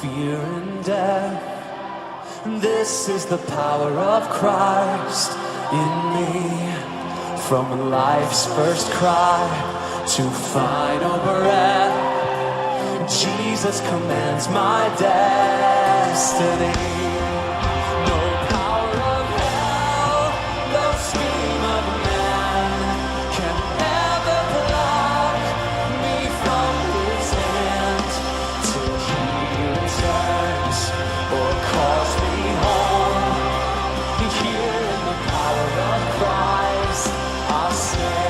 fear and death. This is the power of Christ in me. From life's first cry to final breath, Jesus commands my destiny. No power of hell, no scheme of man can ever block me from his hand till he returns or calls me home. Here in the power of Christ I'll stand.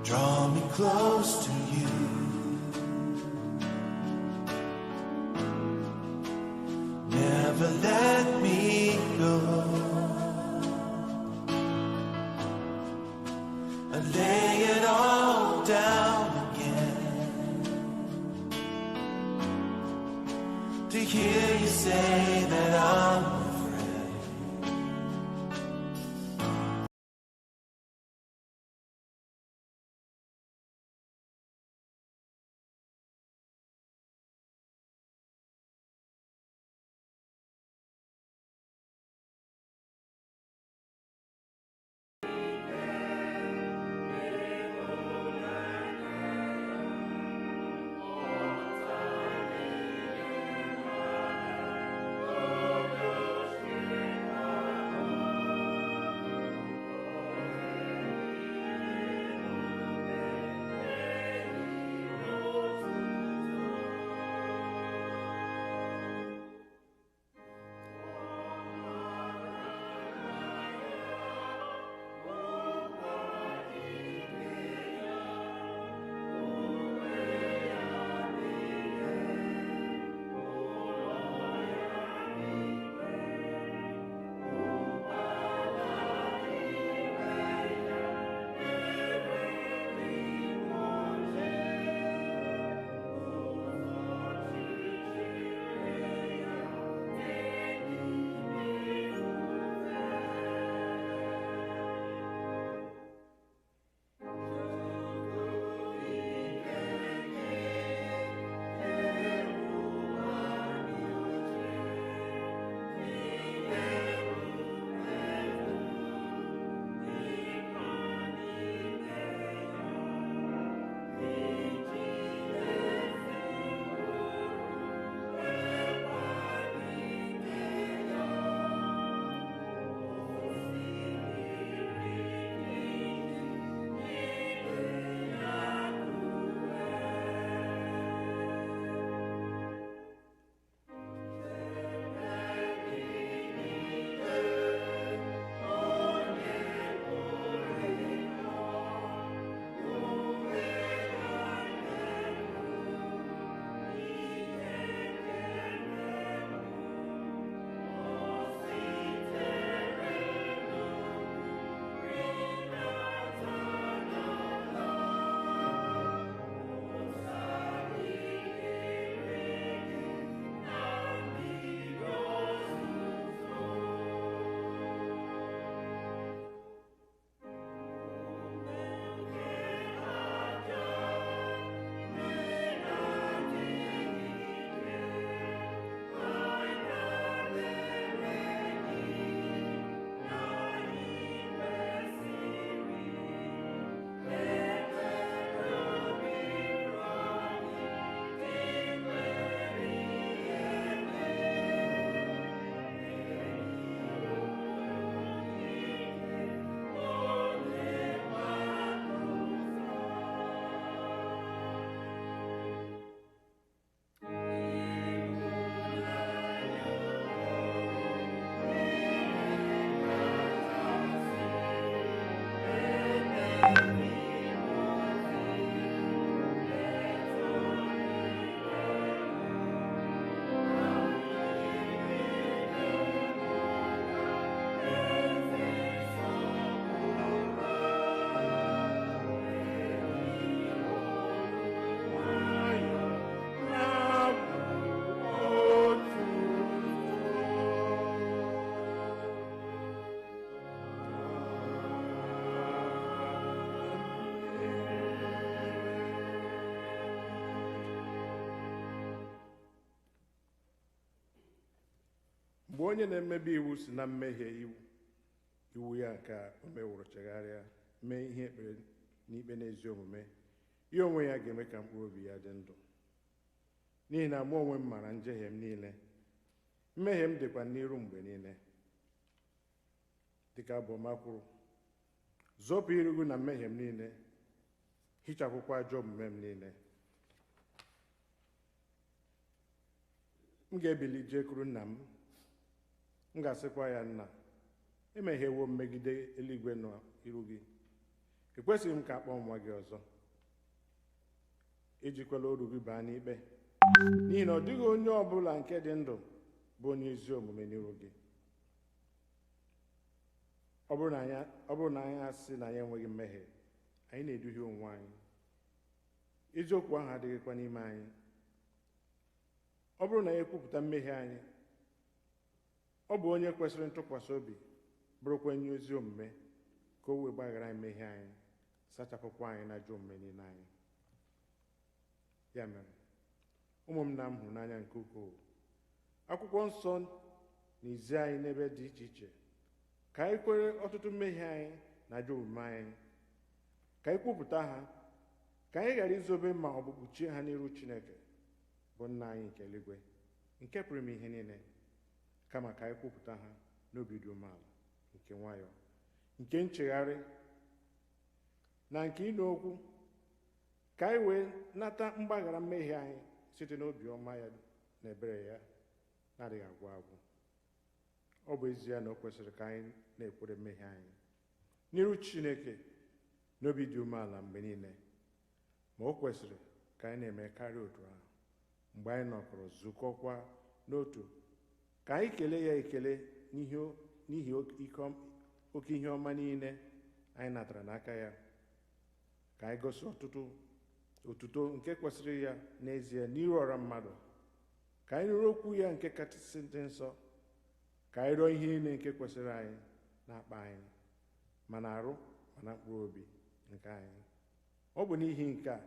Draw me close to you. Never let me go. I lay it all down again to hear you say that I'm mgbe onye na-emebi iwu si na mmehie iwu ya ka o meworo chegharịa mee ihe ekpere n'ikpe n'ezi omume, ya onwe ya ga-eme ka mkpụrụ obi ya dị ndụ. N'ihi na mụ onwe m mara njehie m niile, mmehie m dịkwa n'iru mgbe niile. Dịka Abụọma kwuru, zọpụ iru gị na mmehie m niile, hichapụkwa ajọ omume m niile. M ga-ebili jekwuru nna m, m ga-asịkwa ya, nna, emehiewo m megide eluigwe na iru gị. Ekwesịghị m ka akpọọ nwa gị ọzọ. Ejikwala oru gị baa n'ikpe, n'ihi na ọ dịghị onye ọbụla nke dị ndụ bụ onye ezi omume n'iru gị. Ọ bụrụ na anyị asị na anyị enweghị mmehie, anyị na-eduhie onwe anyị. Eziokwu ahụ adịghịkwa n'ime anyị. Ọ bụrụ na anyị ekwupụta mmehie anyị, ọ bụ onye kwesịrị ntụkwasị obi, bụrụkwa onye ezi omume, ka o wee gbaghara anyị mmehie anyị, sachapụkwa anyị na ajọ omume niile anyị. Ya mere, ụmụ m na m hụrụ n'anya nke ukwuu, akwụkwọ nsọ na-ezi anyị n'ebe dị iche iche ka anyị kwere ọtụtụ mmehie anyị na ajọ omume anyị, ka anyị kwupụta ha, ka anyị ghara izobe ma ọ bụ kpuchie ha n'iru Chineke bụ nna anyị nke eluigwe, nke pụrụ ime ihe niile, kama ka anyị kwupụta ha n'obi dị umeala, nke nwayọọ, nke nchegharị na nke ịnụ okwu, ka anyị wee nata mgbaghara mmehie anyị site n'obi ọma ya na ebere ya na-adịghị agwụ agwụ. Ọ bụ ezie na o kwesịrị ka anyị na-ekwere mmehie anyị n'iru Chineke n'obi dị umeala mgbe niile, ma o kwesịrị ka anyị na-eme karịa otu ahụ mgbe anyị nọkọrọ zukọkwa n'otu, ka anyị kelee ya ekele n'ihi oke ihe ọma niile anyị natara n'aka ya, ka anyị gosi otuto nke kwesịrị ya n'ezie n'iru ọra mmadụ, ka anyị rụrụ okwu ya nke kachasị dị nsọ, ka anyị rịọ ihe niile nke kwesịrị anyị na-akpa anyị, ma na-arụ ma na mkpụrụ obi nke anyị. Ọ bụ n'ihi nke a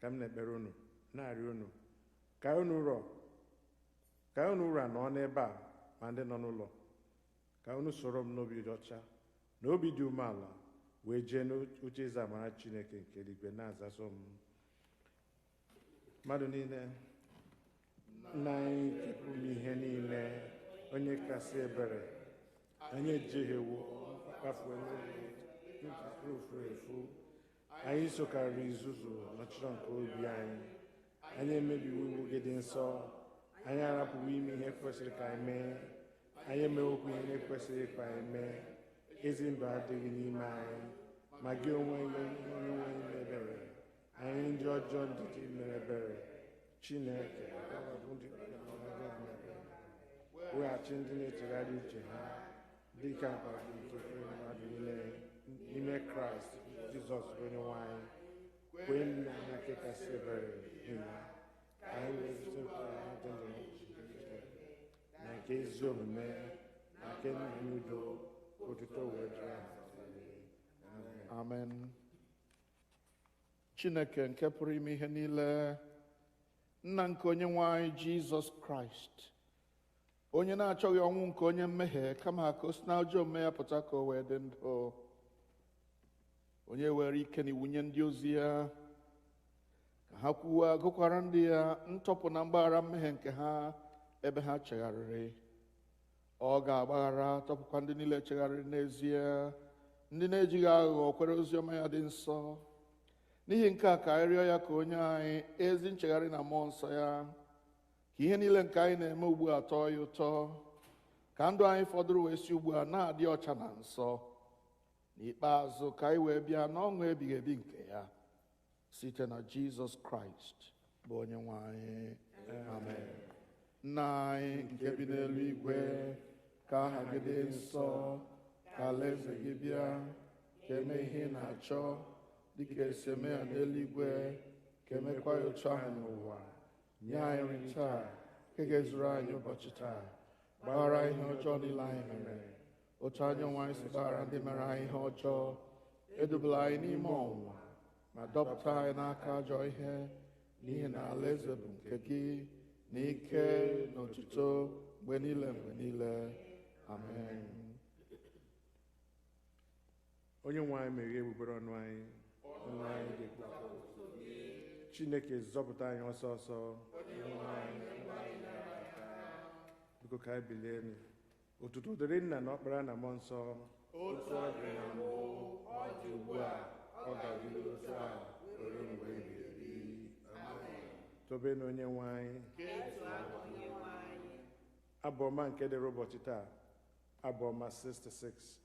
ka m na-ekpere unu, na-arịọ unu, ka unu ụra nọ n'ebe a ma ndị nọ n'ụlọ, ka unu soro m n'obi dị ọcha na obi dị umeala wee jee n'uche eze amara Chineke nke eluigwe na-azaso m. Mmadụ niile, nna anyị nke pụrụ ihe niile, onye kasị ebere, anyị ejehiewo, kpafuo n'obi furu efu, anyị sokarịrị izuzu n'ọchịchọ nke obi anyị, anyị emebiwo iwu gị dị nsọ, anyị arapụwo ime ihe kwesịrị ka anyị mee, anyị emewokwu ihe na-ekwesịghị ka anyị mee. Ezi ndụ adịghị n'ime anyị, ma gị onwe gị ebere, anyị ndị ọjọọ ndị gị mere ebere. Chineke, weghachi ndị na-echegharị uche ha dịka mkpagbu nke mmadụ niile n'ime Kraịst Jizọs onye nwe anyị. Kwee nna anyị nke kasị ebere na ka anyị wee zute na nke ezi omume na nke n'udo, otuto wee dịrị ha. Amen. Chineke nke pụrụ ime ihe niile, nna nke onye nwe anyị Jizọs Kraịst, onye na-achọghị ọnwụ nke onye mmehie, kama ka o si n'ajọ omume ya pụta ka o wee dị ndụ, onye were ike na iwu nye ndị ozi ya ka ha kwuwa gụkwara ndị ya ntọpụ na mgbaghara mmehie nke ha ebe ha chegharịrị. Ọ ga-agbaghara tọpụkwa ndị niile chegharịrị n'ezie, ndị na-ejighị aghụghọ kwere ozi ọma ya dị nsọ. N'ihi nke a ka anyị rịọ ya ka onye anyị ezi nchegharị na mmụọ nsọ ya, ka ihe niile nke anyị na-eme ugbu a tọọ ya ụtọ, ka ndụ anyị fọdụrụ wee si ugbu a na-adị ọcha na nsọ. N'ikpeazụ ka anyị wee bịa n'ọṅụ ebighị ebi nke ya, site na Jizọs Kraịst bụ onye nwe anyị. Amen. Nna anyị nke bi n'eluigwe, ka aha gị dị nsọ, ka alaeze gị bịa, ka eme ihe ị na-achọ dịka esi eme ya n'eluigwe, ka emekwa ya otu ahụ n'ụwa. Nye anyị nri taa, nke ga-ezuru anyị ụbọchị taa. Gbaghara ihe ọjọọ niile anyị mere, otu anyị onwe anyị si gbaghara ndị mere anyị ihe ọjọọ. Edubala anyị n'ime ọnwụnwa, ma dọpụta anyị n'aka ajọ ihe, n'ihi na alaeze bụ nke gị, na ike na otuto mgbe niile. Amen. Onye nwe anyị meghee egbugbere ọnụ anyị. Onye anyị ga-ekwu Chineke zọpụta anyị ọsọ ọsọ. Biko ka anyị bilie elu. Otuto dịrị Nna na Ọkpara na Mmụọ Nsọ. Otu ọ dị na mbụ, ọ dị ugbu a, ọ ga-adịru otu a, ruo mgbe ebighị ebi. Amen. Tobe na onye nwe anyị. Abụ ọma nke dịrị ụbọchị taa. Abụ ọma 66.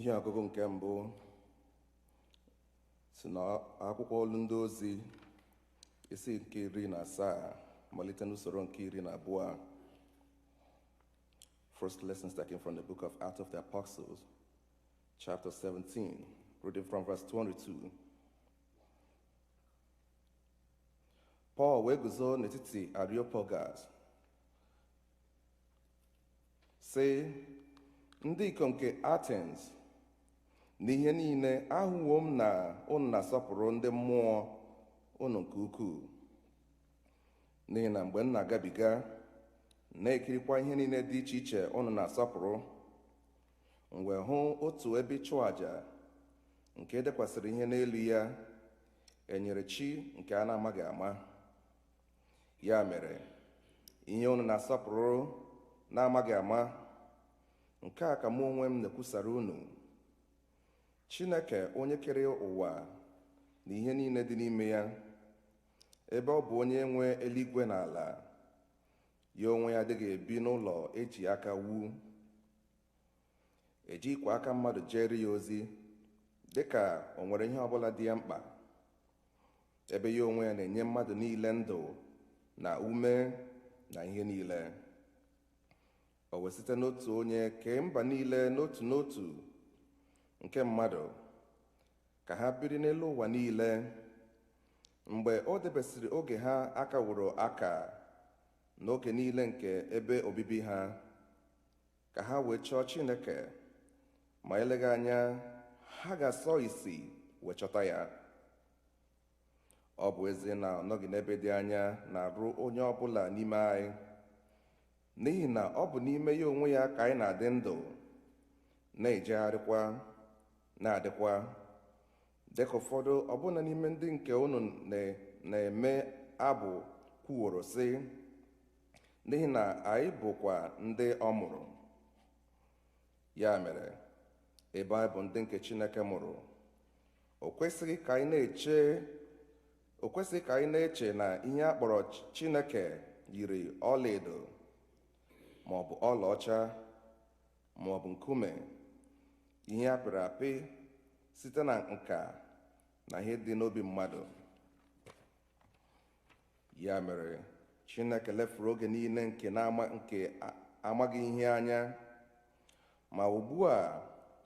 ihe ọgụgụ nke mbụ si n'akwụkwọ Ọrụ Ndị Ozi isi nke 17 malite n'usoro nke 12. First lesson taken from the book of Acts of the Apostles, chapter 17, reading from verse 22. Paul wee guzo n'etiti Areopagus sị, ndị ikom nke Athens, n'ihe niile ahụwo m na unu na-asọpụrụ ndị mmụọ unu nke ukwuu, n'ihi na mgbe m na-agabiga na-ekirikwa ihe niile dị iche iche unu na-asọpụrụ, m wee hụ otu ebe ịchụ àjà nke dekwasịrị ihe n'elu ya, enyere chi nke a na-amaghị ama. Ya mere, ihe unu na-asọpụrụ na-amaghị ama, nke a ka mụ onwe m na-ekwusara unu: Chineke onye kere ụwa na ihe niile dị n'ime ya, ebe ọ bụ onye nwe eluigwe na ala, ya onwe ya adịghị ebi n'ụlọ eji aka wu, ejikwa aka mmadụ jere ya ozi dịka o nwere ihe ọbụla dị ya mkpa, ebe ya onwe ya na-enye mmadụ niile ndụ na ume na ihe niile. O wee site n'otu onye kee mba niile n'otu n'otu nke mmadụ ka ha biri n'elu ụwa niile, mgbe o debesịrị oge ha akaworo aka n'oge niile nke ebe obibi ha, ka ha wee chọọ Chineke, ma eleghị anya ha ga-asọ isi wee chọta ya. Ọ bụ ezie na ọ nọghị n'ebe dị anya na-arụ onye ọbụla n'ime anyị, n'ihi na ọ bụ n'ime ya onwe ya ka anyị na-adị ndụ, na-ejegharịkwa, na-adịkwa, dịka ụfọdụ ọbụna n'ime ndị nke unu na-eme abụ kwuworo sị, n'ihi na anyị bụkwa ndị ọ mụrụ. Ya mere, ebe anyị bụ ndị nke Chineke mụrụ, o kwesịghị ka anyị na-eche na ihe a kpọrọ Chineke yiri ọlaedo maọbụ ọlaọcha maọbụ nkume, ihe apịrị apị site na nka na ihe dị n'obi mmadụ. Ya mere, Chineke lefuru oge niile nke amaghị ihe anya, ma ugbu a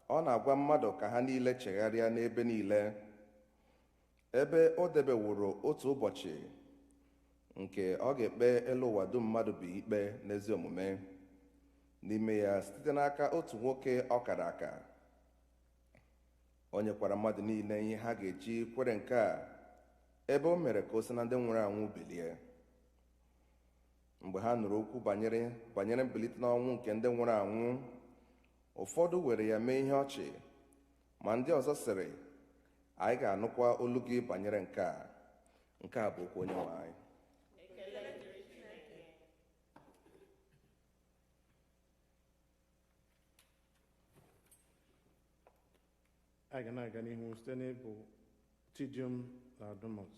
ọ na-agwa mmadụ ka ha niile chegharịa n'ebe niile, ebe o debeworo otu ụbọchị nke ọ ga-ekpe elu ụwa dum mmadụ bụ ikpe n'ezi omume n'ime ya site n'aka otu nwoke ọ kara aka. O nyekwara mmadụ niile ihe ha ga-eji kwere nke a, ebe o mere ka o si na ndị nwụrụ anwụ bilie. Mgbe ha nụrụ okwu banyere mbilite n'ọnwụ nke ndị nwụrụ anwụ, ụfọdụ were ya mee ihe ọchị, ma ndị ọzọ sịrị, anyị ga-anụkwa olu gị banyere nke a. Nke a bụ okwu Onyenwe anyị. Anyị ga na-aga n'ihu site n'ịbụ Tidium Laudamus.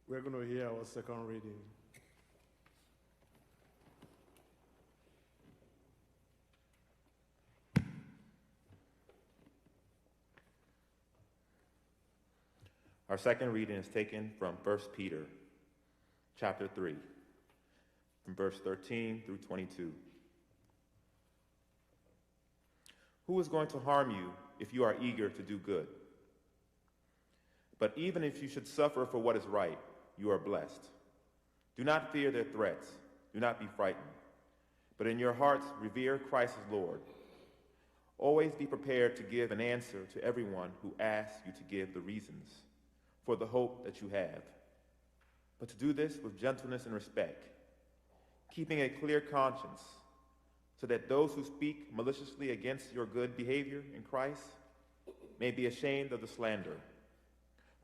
We're going to hear our second reading. Our second reading is taken from 1 Peter chapter 3, from verse 13 through 22. Who is going to harm you if you are eager to do good? But even if you should suffer for what is right, you are blessed. Do not fear their threats. Do not be frightened. But in your hearts, revere Christ as Lord. Always be prepared to give an answer to everyone who asks you to give the reasons for the hope that you have. But to do this with gentleness and respect, keeping a clear conscience, so that those who speak maliciously against your good behavior in Christ may be ashamed of the slander.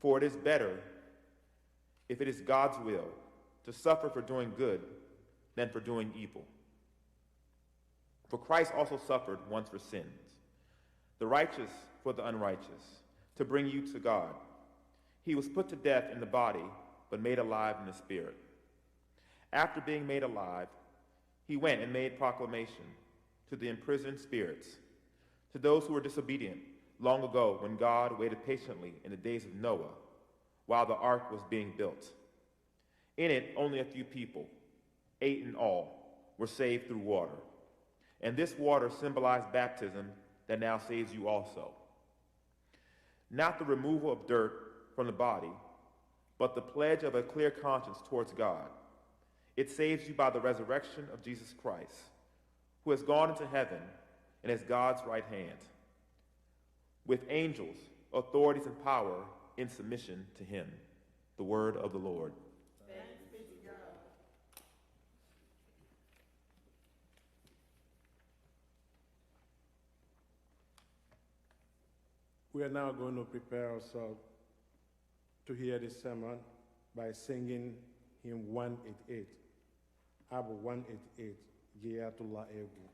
For it is better, if it is God's will, to suffer for doing good than for doing evil. For Christ also suffered once for sins, the righteous for the unrighteous, to bring you to God. He was put to death in the body, but made alive in the spirit. After being made alive, he went and made proclamation to the imprisoned spirits, to those who were disobedient long ago when God waited patiently in the days of Noah, while the ark was being built. In it, only a few people, 8 in all, were saved through water. And this water symbolized baptism that now saves you also. Not the removal of dirt from the body, but the pledge of a clear conscience towards God. It saves you by the resurrection of Jesus Christ, who has gone into heaven and is God's right hand, with angels, authorities, and power in submission to him. The word of the Lord. Thanks be to God. We are now going to prepare ourselves to hear the sermon by singing hymn 188, Abu 188, Jiyatullah Egu.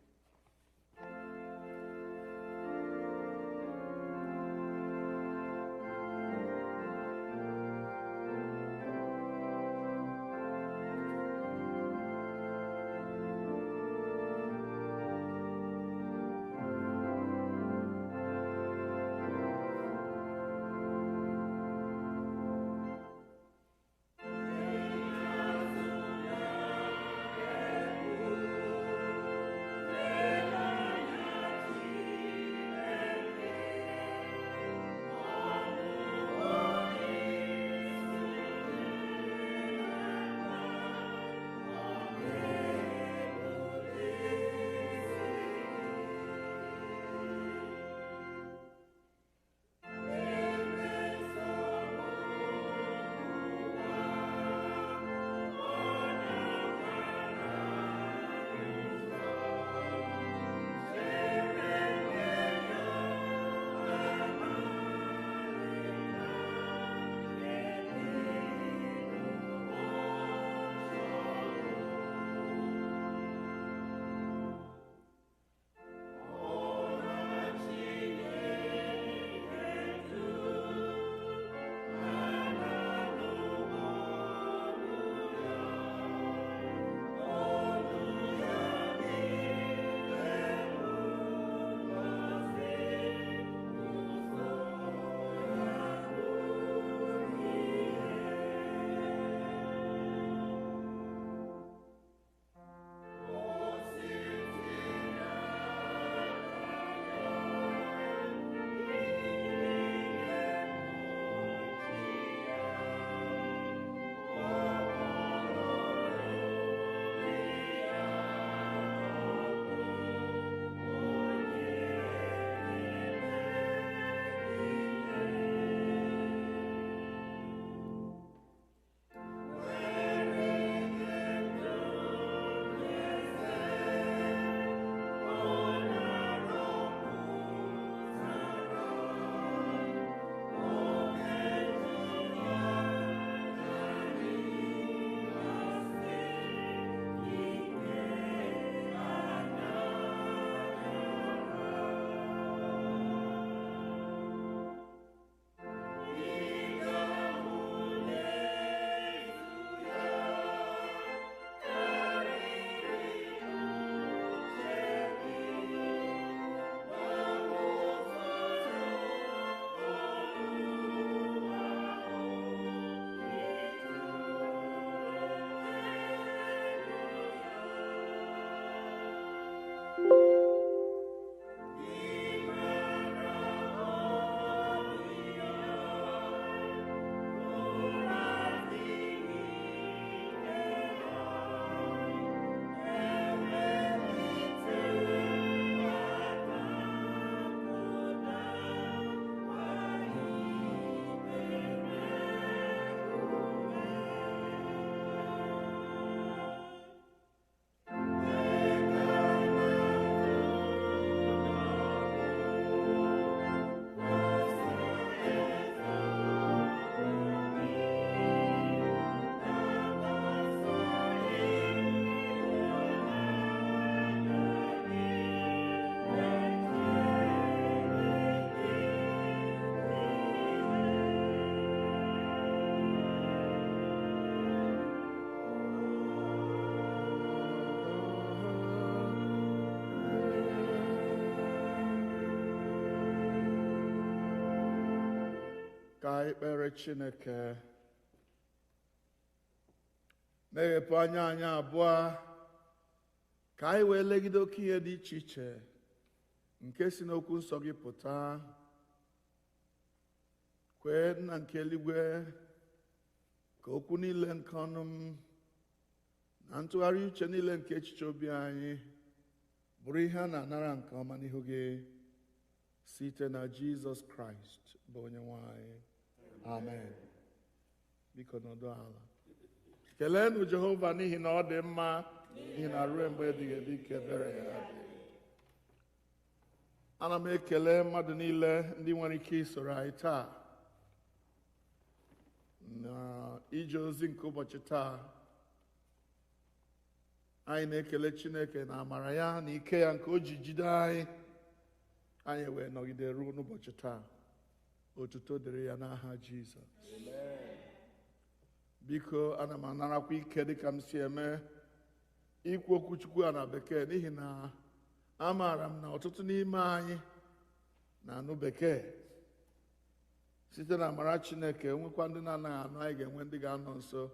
Ka ekpere Chineke. Meghepụ anya anyị abụọ ka anyị wee legide oke ihe dị iche iche nke si n'okwu nsọ gị pụta. Kwee nna nke eluigwe ka okwu niile nke ọnụ m na ntụgharị uche niile nke echiche obi anyị bụrụ ihe a na-anara nke ọma n'ihu gị site na Jizọs Kraịst bụ onye nwe anyị. Amen. Biko nọdụ ala. Keleenụ Jehova n'ihi na ọ dị mma, n'ihi na ruo mgbe ebighị ebi ka ebere ya dị. Ana m ekele mmadụ niile ndị nwere ike isoro anyị taa na ije ozi nke ụbọchị taa. Anyị na-ekele Chineke na amara ya na ike ya nke o ji jide anyị wee nọgide ruo n'ụbọchị taa. Otuto dịrị ya n'aha Jizọs. Biko ana m anarakwa ike dịka m si eme ikwu okwu Chukwu a na bekee n'ihi na amaara m na ọtụtụ n'ime anyị na-anụ bekee. Site na amara Chineke nwekwa ndị na-anaghị anụ, anyị ga-enwe ndị ga-anọ nso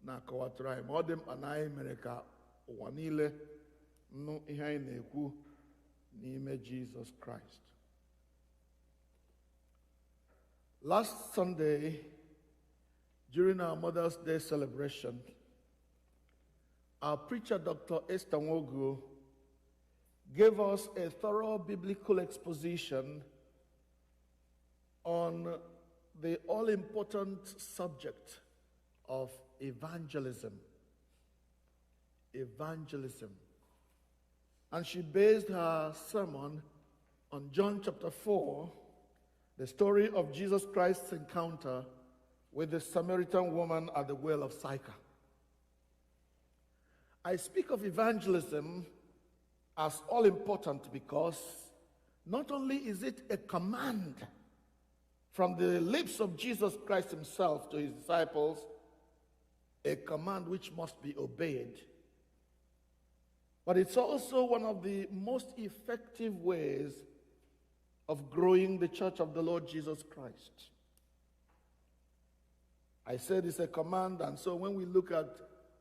na-akọwatụrụ anyị, ma ọ dị mkpa na anyị mere ka ụwa niile nụ ihe anyị na-ekwu n'ime Jizọs Kraịst. Last Sunday, during our Mother's Day celebration, our preacher, Dr. Esther Nwogu, gave us a thorough biblical exposition on the all-important subject of evangelism. Evangelism. And she based her sermon on John chapter 4, the story of Jesus Christ's encounter with the Samaritan woman at the well of Sychar. I speak of evangelism as all important because not only is it a command from the lips of Jesus Christ himself to his disciples, a command which must be obeyed, but it's also one of the most effective ways of growing the church of the Lord Jesus Christ. I said it's a command, and so when we look at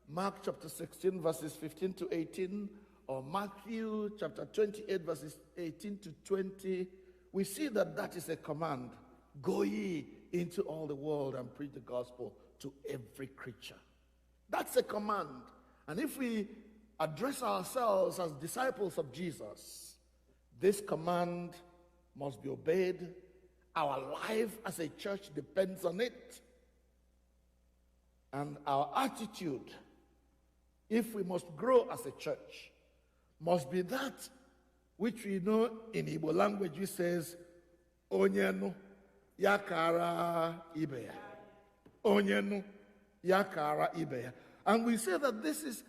Mark chapter 16, verses 15 to 18, or Matthew chapter 28, verses 18 to 20, we see that that is a command. Go ye into all the world and preach the gospel to every creature. That's a command. And if we address ourselves as disciples of Jesus, this command must be obeyed. Our life as a church depends on it. And our attitude, if we must grow as a church, must be that which we know in Igbo language, which says, Onyenu yakara ibeya. Onyenu yakara ibeya. And we say that this is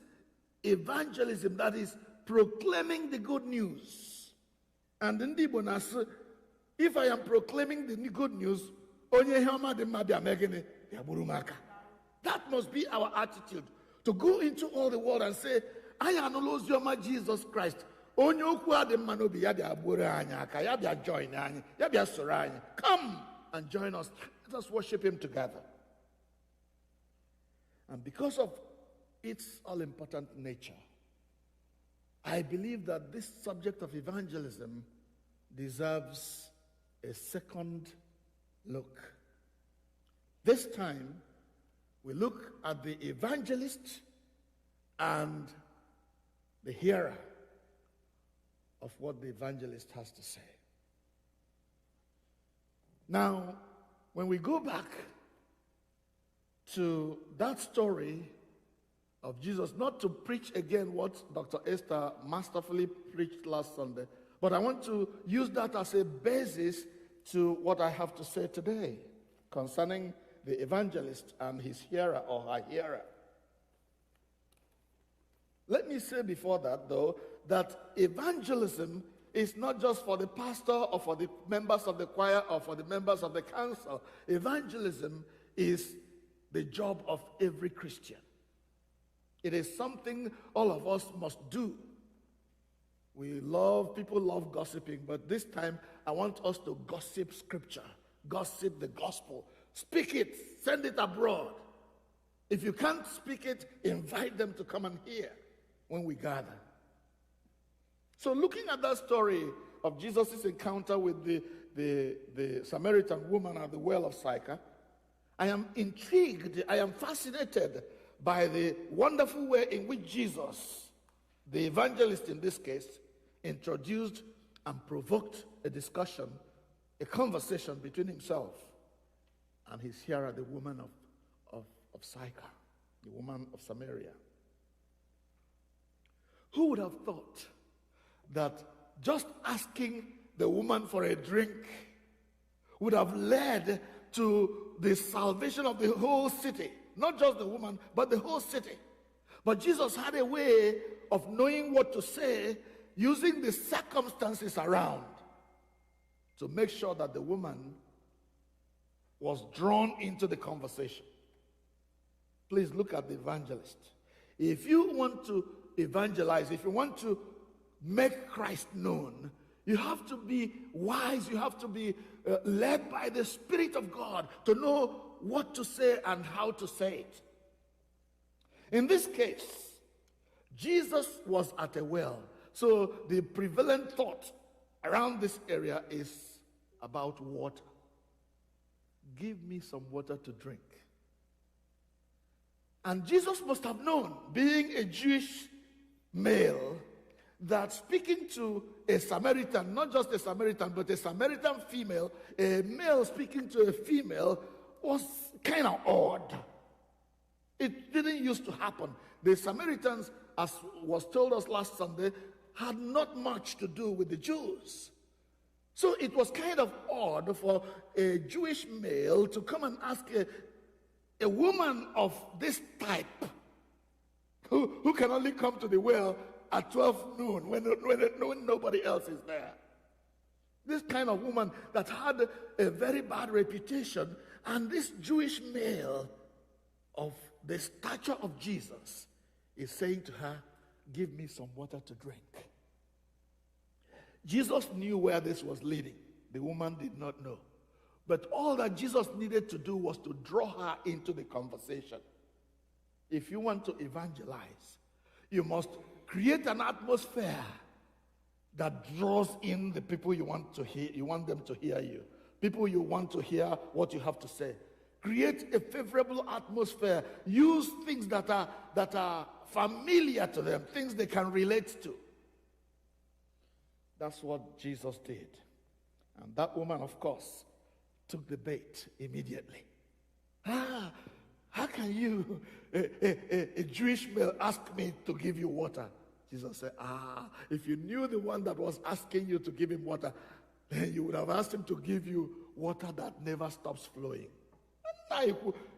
evangelism, that is proclaiming the good news. And in Igbo nas, if I am proclaiming the good news, onye hema de mabia megene ya burumaka. That must be our attitude, to go into all the world and say, I acknowledge your Jesus Christ. Onye okwu ade manobi ya bia buru anya aka, ya bia join anyị, ya bia soro anyị. Come and join us. Let us worship him together. And because of its all-important nature, I believe that this subject of evangelism deserves a second look. This time, we look at the evangelist and the hearer of what the evangelist has to say. Now, when we go back to that story of Jesus, not to preach again what Dr. Esther masterfully preached last Sunday, but I want to use that as a basis to what I have to say today concerning the evangelist and his hearer or her hearer. Let me say before that, though, that evangelism is not just for the pastor or for the members of the choir or for the members of the council. Evangelism is the job of every Christian. It is something all of us must do. People love gossiping, but this time I want us to gossip scripture, gossip the gospel, Speak it, send it abroad. If you can't speak it, invite them to come and hear when we gather. So looking at that story of Jesus' encounter with the Samaritan woman at the well of Sychar, I am intrigued, I am fascinated by the wonderful way in which Jesus, the evangelist in this case, introduced and provoked a discussion, a conversation between himself and his hearer, the woman of Sychar, the woman of Samaria. Who would have thought that just asking the woman for a drink would have led to the salvation of the whole city? Not just the woman, but the whole city. But Jesus had a way of knowing what to say, using the circumstances around to make sure that the woman was drawn into the conversation. Please look at the evangelist. If you want to evangelize, if you want to make Christ known, you have to be wise, you have to be led by the Spirit of God to know what to say and how to say it. In this case, Jesus was at a well. So the prevalent thought around this area is about water. Give me some water to drink. And Jesus must have known, being a Jewish male, that speaking to a Samaritan, not just a Samaritan, but a Samaritan female, a male speaking to a female, was kind of odd. It didn't used to happen. The Samaritans, as was told us last Sunday, had not much to do with the Jews. So it was kind of odd for a Jewish male to come and ask a woman of this type, who can only come to the well at 12 noon when nobody else is there. This kind of woman that had a very bad reputation, and this Jewish male of the stature of Jesus is saying to her, give me some water to drink. Jesus knew where this was leading. The woman did not know. But all that Jesus needed to do was to draw her into the conversation. If you want to evangelize, you must create an atmosphere that draws in the people you want to hear. You want them to hear you. People you want to hear what you have to say. Create a favorable atmosphere. Use things that are familiar to them, things they can relate to. That's what Jesus did. And that woman, of course, took the bait immediately. How can you, a Jewish male, ask me to give you water? Jesus said, if you knew the one that was asking you to give him water, then you would have asked him to give you water that never stops flowing.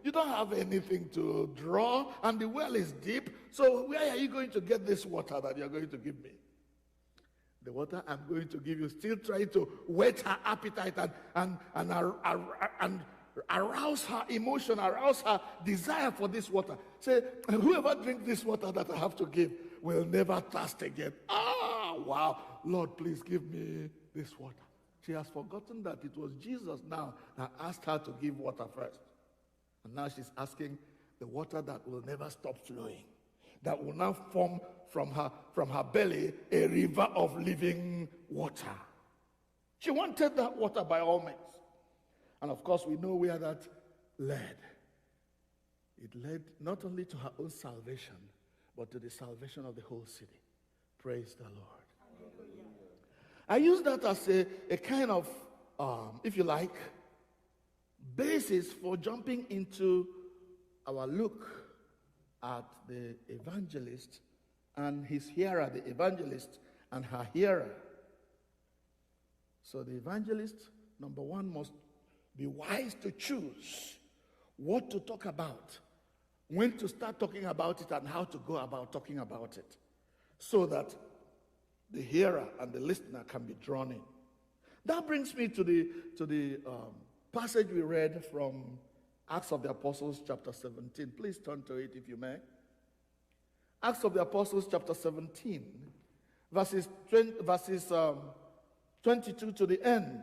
You don't have anything to draw, and the well is deep, so where are you going to get this water that you're going to give me? The water I'm going to give you, still trying to whet her appetite and arouse her emotion, arouse her desire for this water. Say, whoever drinks this water that I have to give will never thirst again. Wow. Lord, please give me this water. She has forgotten that it was Jesus now that asked her to give water first. And now she's asking the water that will never stop flowing, that will now form from her belly a river of living water. She wanted that water by all means. And of course, we know where that led. It led not only to her own salvation, but to the salvation of the whole city. Praise the Lord. Hallelujah. I use that as a kind of, if you like, basis for jumping into our look at the evangelist and his hearer, the evangelist and her hearer. So the evangelist, number one, must be wise to choose what to talk about, when to start talking about it, and how to go about talking about it, so that the hearer and the listener can be drawn in. That brings me to the passage we read from Acts of the Apostles, chapter 17. Please turn to it if you may. Acts of the Apostles, chapter 17, verses 22 to the end.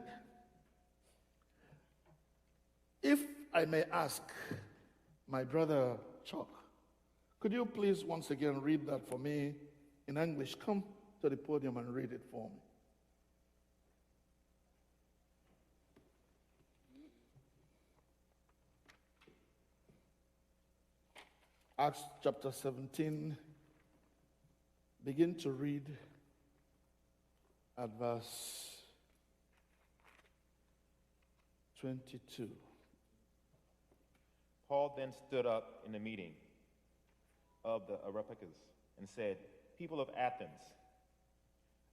If I may ask my brother Chuck, could you please once again read that for me in English? Come to the podium and read it for me. Acts chapter 17, begin to read at verse 22. Paul then stood up in the meeting of the Areopagus and said, "People of Athens,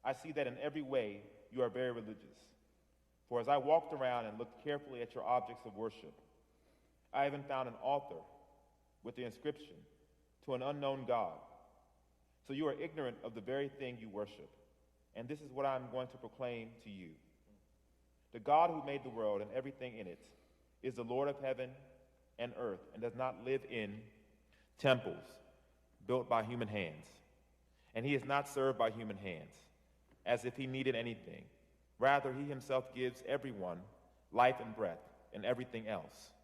I see that in every way you are very religious. For as I walked around and looked carefully at your objects of worship, I even found an altar with the inscription, 'To an unknown God.' So you are ignorant of the very thing you worship. And this is what I am going to proclaim to you. The God who made the world and everything in it is the Lord of heaven and earth and does not live in temples built by human hands. And he is not served by human hands, as if he needed anything. Rather, he himself gives everyone life and breath and everything else.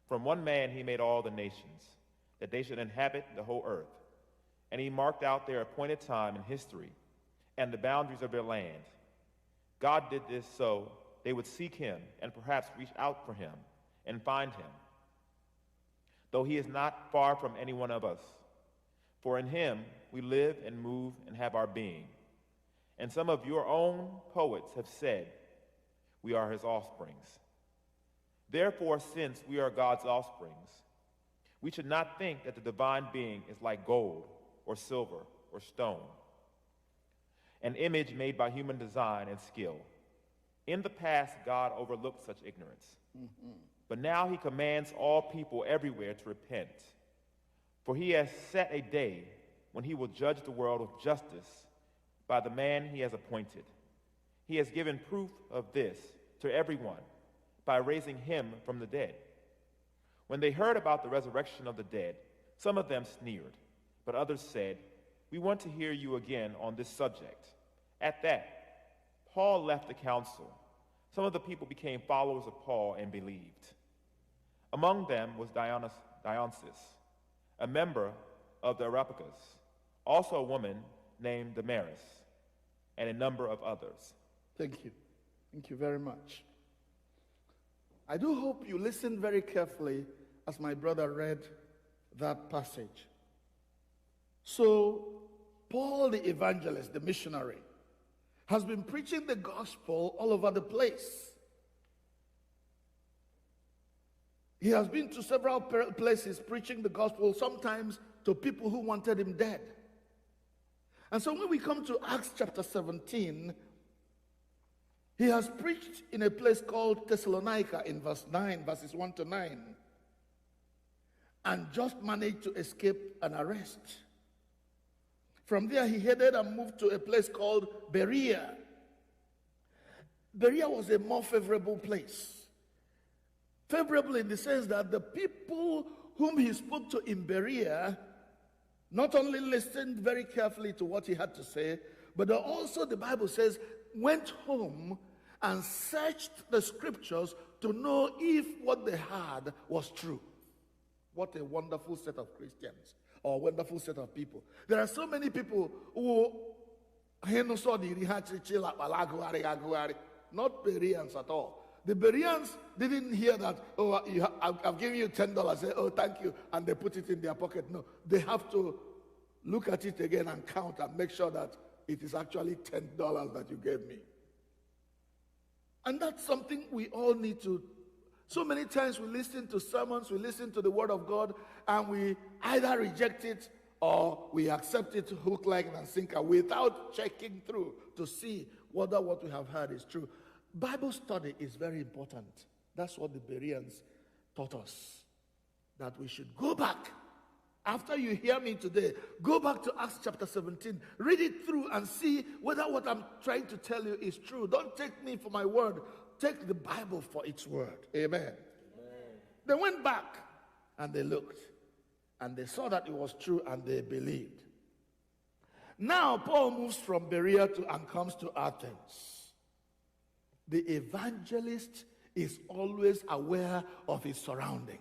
From one man he made all the nations, that they should inhabit the whole earth. And he marked out their appointed time in history and the boundaries of their land. God did this so they would seek him and perhaps reach out for him and find him, though he is not far from any one of us. For in him we live and move and have our being. And some of your own poets have said, we are his offsprings. Therefore, since we are God's offsprings, we should not think that the divine being is like gold or silver or stone, an image made by human design and skill. In the past, God overlooked such ignorance. But now he commands all people everywhere to repent. For he has set a day when he will judge the world with justice by the man he has appointed. He has given proof of this to everyone by raising him from the dead. When they heard about the resurrection of the dead, some of them sneered, but others said, we want to hear you again on this subject. At that, Paul left the council. Some of the people became followers of Paul and believed. Among them was Dionysius, a member of the Areopagus, also a woman named Damaris, and a number of others. Thank you. Thank you very much. I do hope you listened very carefully as my brother read that passage. So, Paul the evangelist, the missionary, has been preaching the gospel all over the place. He has been to several places preaching the gospel, sometimes to people who wanted him dead. And so when we come to Acts chapter 17, he has preached in a place called Thessalonica in verses 1 to 9, and just managed to escape an arrest. From there, he headed and moved to a place called Berea. Berea was a more favorable place. Favorable in the sense that the people whom he spoke to in Berea not only listened very carefully to what he had to say, but also, the Bible says, went home and searched the scriptures to know if what they had was true. What a wonderful set of Christians, or wonderful set of people. There are so many people who not Bereans at all. The Bereans didn't hear that, oh, I've given you $10, say, oh, thank you, and they put it in their pocket. No, they have to look at it again and count and make sure that it is actually $10 that you gave me. And that's something we all need to. So many times we listen to sermons, we listen to the word of God, and we either reject it or we accept it hook, line, and sinker without checking through to see whether what we have heard is true. Bible study is very important. That's what the Bereans taught us, that we should go back. After you hear me today, go back to Acts chapter 17. Read it through and see whether what I'm trying to tell you is true. Don't take me for my word. Take the Bible for its word. Amen. Amen. They went back and they looked and they saw that it was true and they believed. Now Paul moves from Berea and comes to Athens. The evangelist is always aware of his surroundings.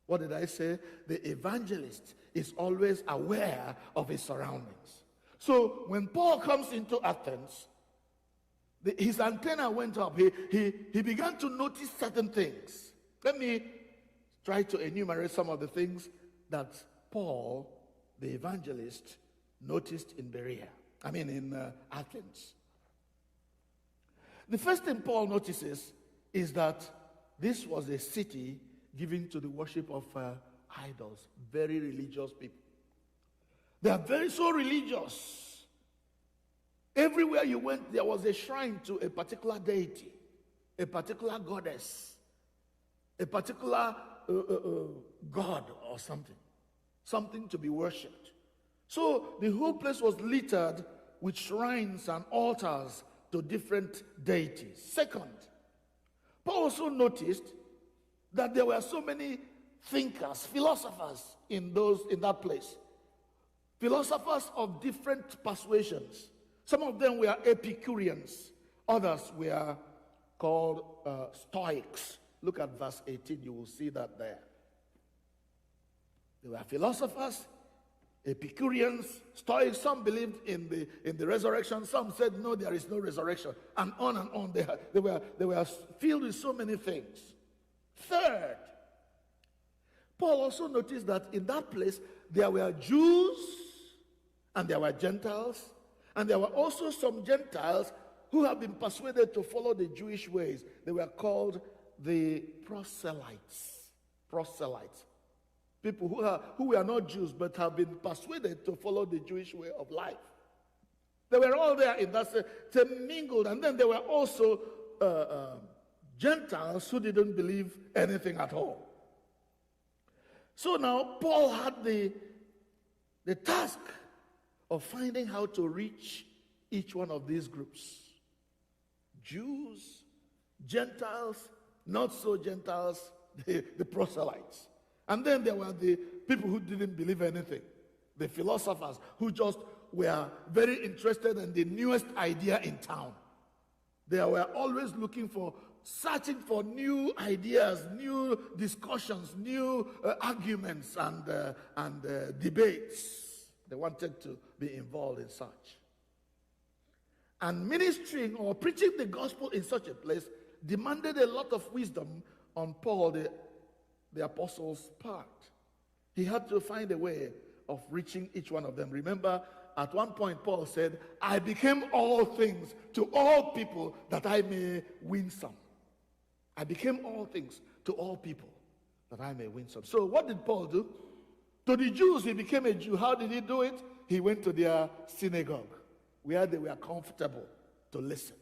What did I say? The evangelist is always aware of his surroundings. So when Paul comes into Athens, his antenna went up. He began to notice certain things. Let me try to enumerate some of the things that Paul, the evangelist, noticed in Athens. The first thing Paul notices is that this was a city given to the worship of idols, very religious people. They are so religious. Everywhere you went, there was a shrine to a particular deity, a particular goddess, a particular god or something to be worshipped. So the whole place was littered with shrines and altars to different deities. Second, Paul also noticed that there were so many thinkers, philosophers in that place. Philosophers of different persuasions. Some of them were Epicureans. Others were called Stoics. Look at verse 18, you will see that there. They were philosophers, Epicureans, Stoics. Some believed in the resurrection. Some said, no, there is no resurrection. And on and on. They were filled with so many things. Third, Paul also noticed that in that place, there were Jews and there were Gentiles. And there were also some Gentiles who have been persuaded to follow the Jewish ways. They were called the proselytes. Proselytes. People who were not Jews but have been persuaded to follow the Jewish way of life. They were all there in that sense. They mingled. And then there were also Gentiles who didn't believe anything at all. So now Paul had the task of finding how to reach each one of these groups. Jews, Gentiles, not so Gentiles, the proselytes. And then there were the people who didn't believe anything, the philosophers who just were very interested in the newest idea in town. They were always searching for new ideas, new discussions, new arguments and debates. They wanted to be involved in such. And ministering or preaching the gospel in such a place demanded a lot of wisdom on Paul, the apostle's part. He had to find a way of reaching each one of them. Remember, at one point Paul said, I became all things to all people that I may win some. I became all things to all people that I may win some. So what did Paul do? To the Jews, he became a Jew. How did he do it? He went to their synagogue, where they were comfortable to listen,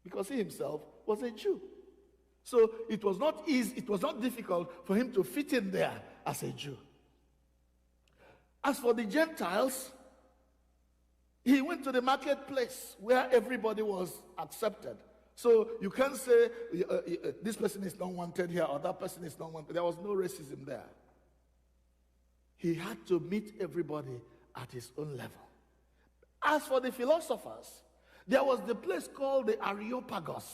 because he himself was a Jew. So it was not easy, it was not difficult for him to fit in there as a Jew. As for the Gentiles, he went to the marketplace where everybody was accepted. So you can't say this person is not wanted here or that person is not wanted. There was no racism there. He had to meet everybody at his own level. As for the philosophers, there was the place called the Areopagus.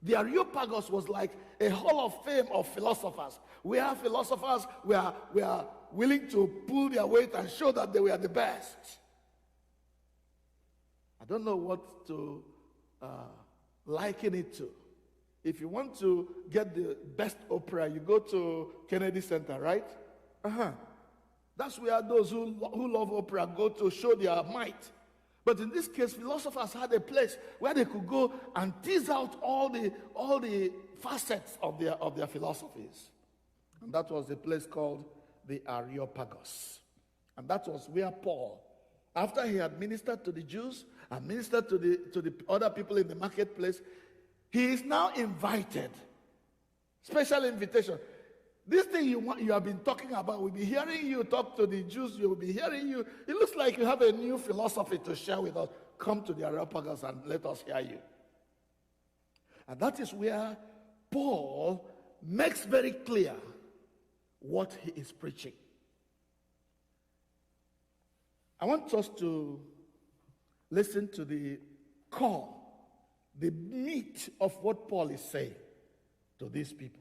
The Areopagus was like a hall of fame of philosophers, where philosophers were willing to pull their weight and show that they were the best. I don't know what to liken it to. If you want to get the best opera, you go to Kennedy Center, right? That's where those who love opera go to show their might. But in this case, philosophers had a place where they could go and tease out all the facets of their philosophies. And that was a place called the Areopagus. And that was where Paul, after he had ministered to the Jews and ministered to the other people in the marketplace, he is now invited. Special invitation. This thing you have been talking about, we'll be hearing you talk to the Jews, you'll be hearing you. It looks like you have a new philosophy to share with us. Come to the Areopagus and let us hear you. And that is where Paul makes very clear what he is preaching. I want us to listen to the call, the meat of what Paul is saying to these people.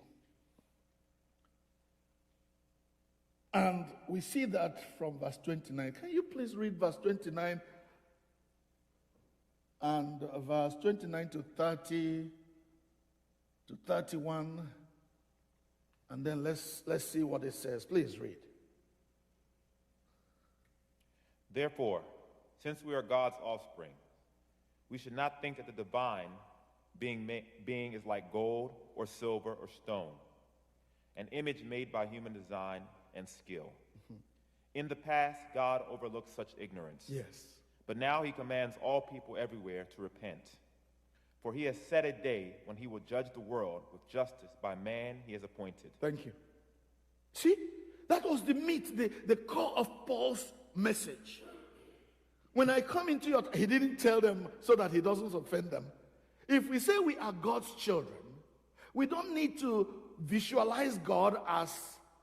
And we see that from verse 29. Can you please read verse 29 and verse 29 to 30 to 31? And then let's see what it says. Please read. Therefore, since we are God's offspring, we should not think that the divine being is like gold or silver or stone, an image made by human design and skill. In the past, God overlooked such ignorance. Yes. But now he commands all people everywhere to repent. For he has set a day when he will judge the world with justice by man he has appointed. Thank you. See, that was the meat, the core of Paul's message. When I come into your, he didn't tell them so that he doesn't offend them. If we say we are God's children, we don't need to visualize God as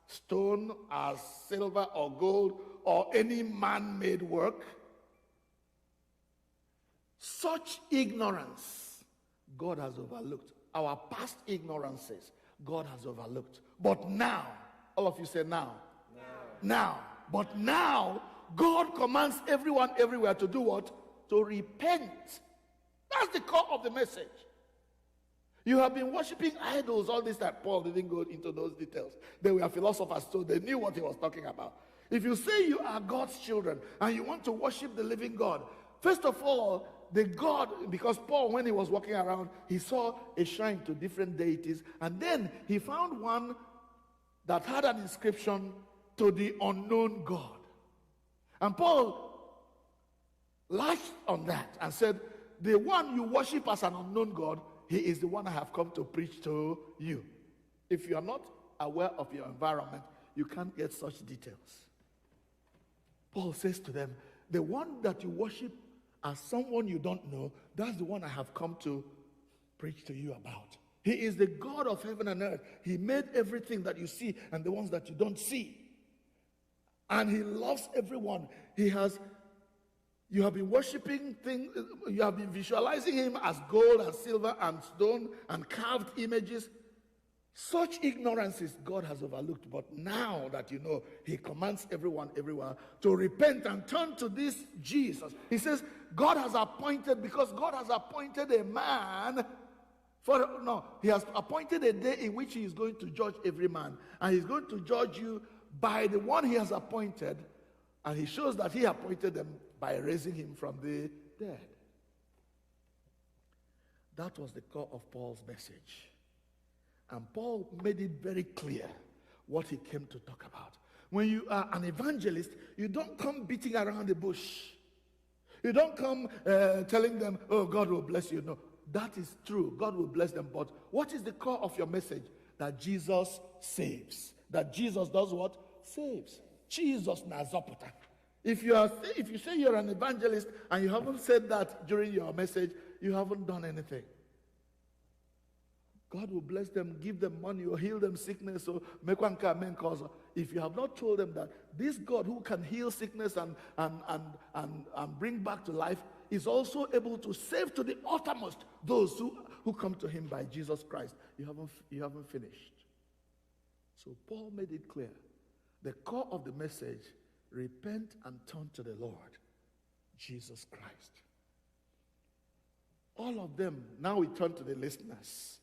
stone, as silver or gold, or any man-made work. Such ignorance, God has overlooked. Our past ignorances, God has overlooked. But now, all of you say now. But now, God commands everyone everywhere to do what? To repent. That's the core of the message. You have been worshiping idols all this time. Paul didn't go into those details. They were philosophers, so they knew what he was talking about. If you say you are God's children and you want to worship the living God, first of all, the God, because Paul, when he was walking around, he saw a shrine to different deities, and then he found one that had an inscription to the unknown God. And Paul latched on that and said, the one you worship as an unknown God, he is the one I have come to preach to you. If you are not aware of your environment, you can't get such details. Paul says to them, the one that you worship as someone you don't know, that's the one I have come to preach to you about. He is the God of heaven and earth. He made everything that you see and the ones that you don't see. And he loves everyone. You have been worshiping things, you have been visualizing him as gold and silver and stone and carved images. Such ignorances God has overlooked. But now that you know, he commands everyone everywhere to repent and turn to this Jesus. He says, God has appointed, because God has appointed a man he has appointed a day in which he is going to judge every man. And he's going to judge you by the one he has appointed. And he shows that he appointed them by raising him from the dead. That was the core of Paul's message. And Paul made it very clear what he came to talk about. When you are an evangelist, you don't come beating around the bush. You don't come telling them, oh, God will bless you. No, that is true. God will bless them. But what is the core of your message? That Jesus saves. That Jesus does what? Saves. Jesus Nazopota. If you say you're an evangelist and you haven't said that during your message, you haven't done anything. God will bless them, give them money, or heal them sickness, or make one amen cause. If you have not told them that this God who can heal sickness and bring back to life is also able to save to the uttermost those who come to him by Jesus Christ, you haven't finished. So Paul made it clear. The core of the message, repent and turn to the Lord, Jesus Christ. All of them, now we turn to the listeners.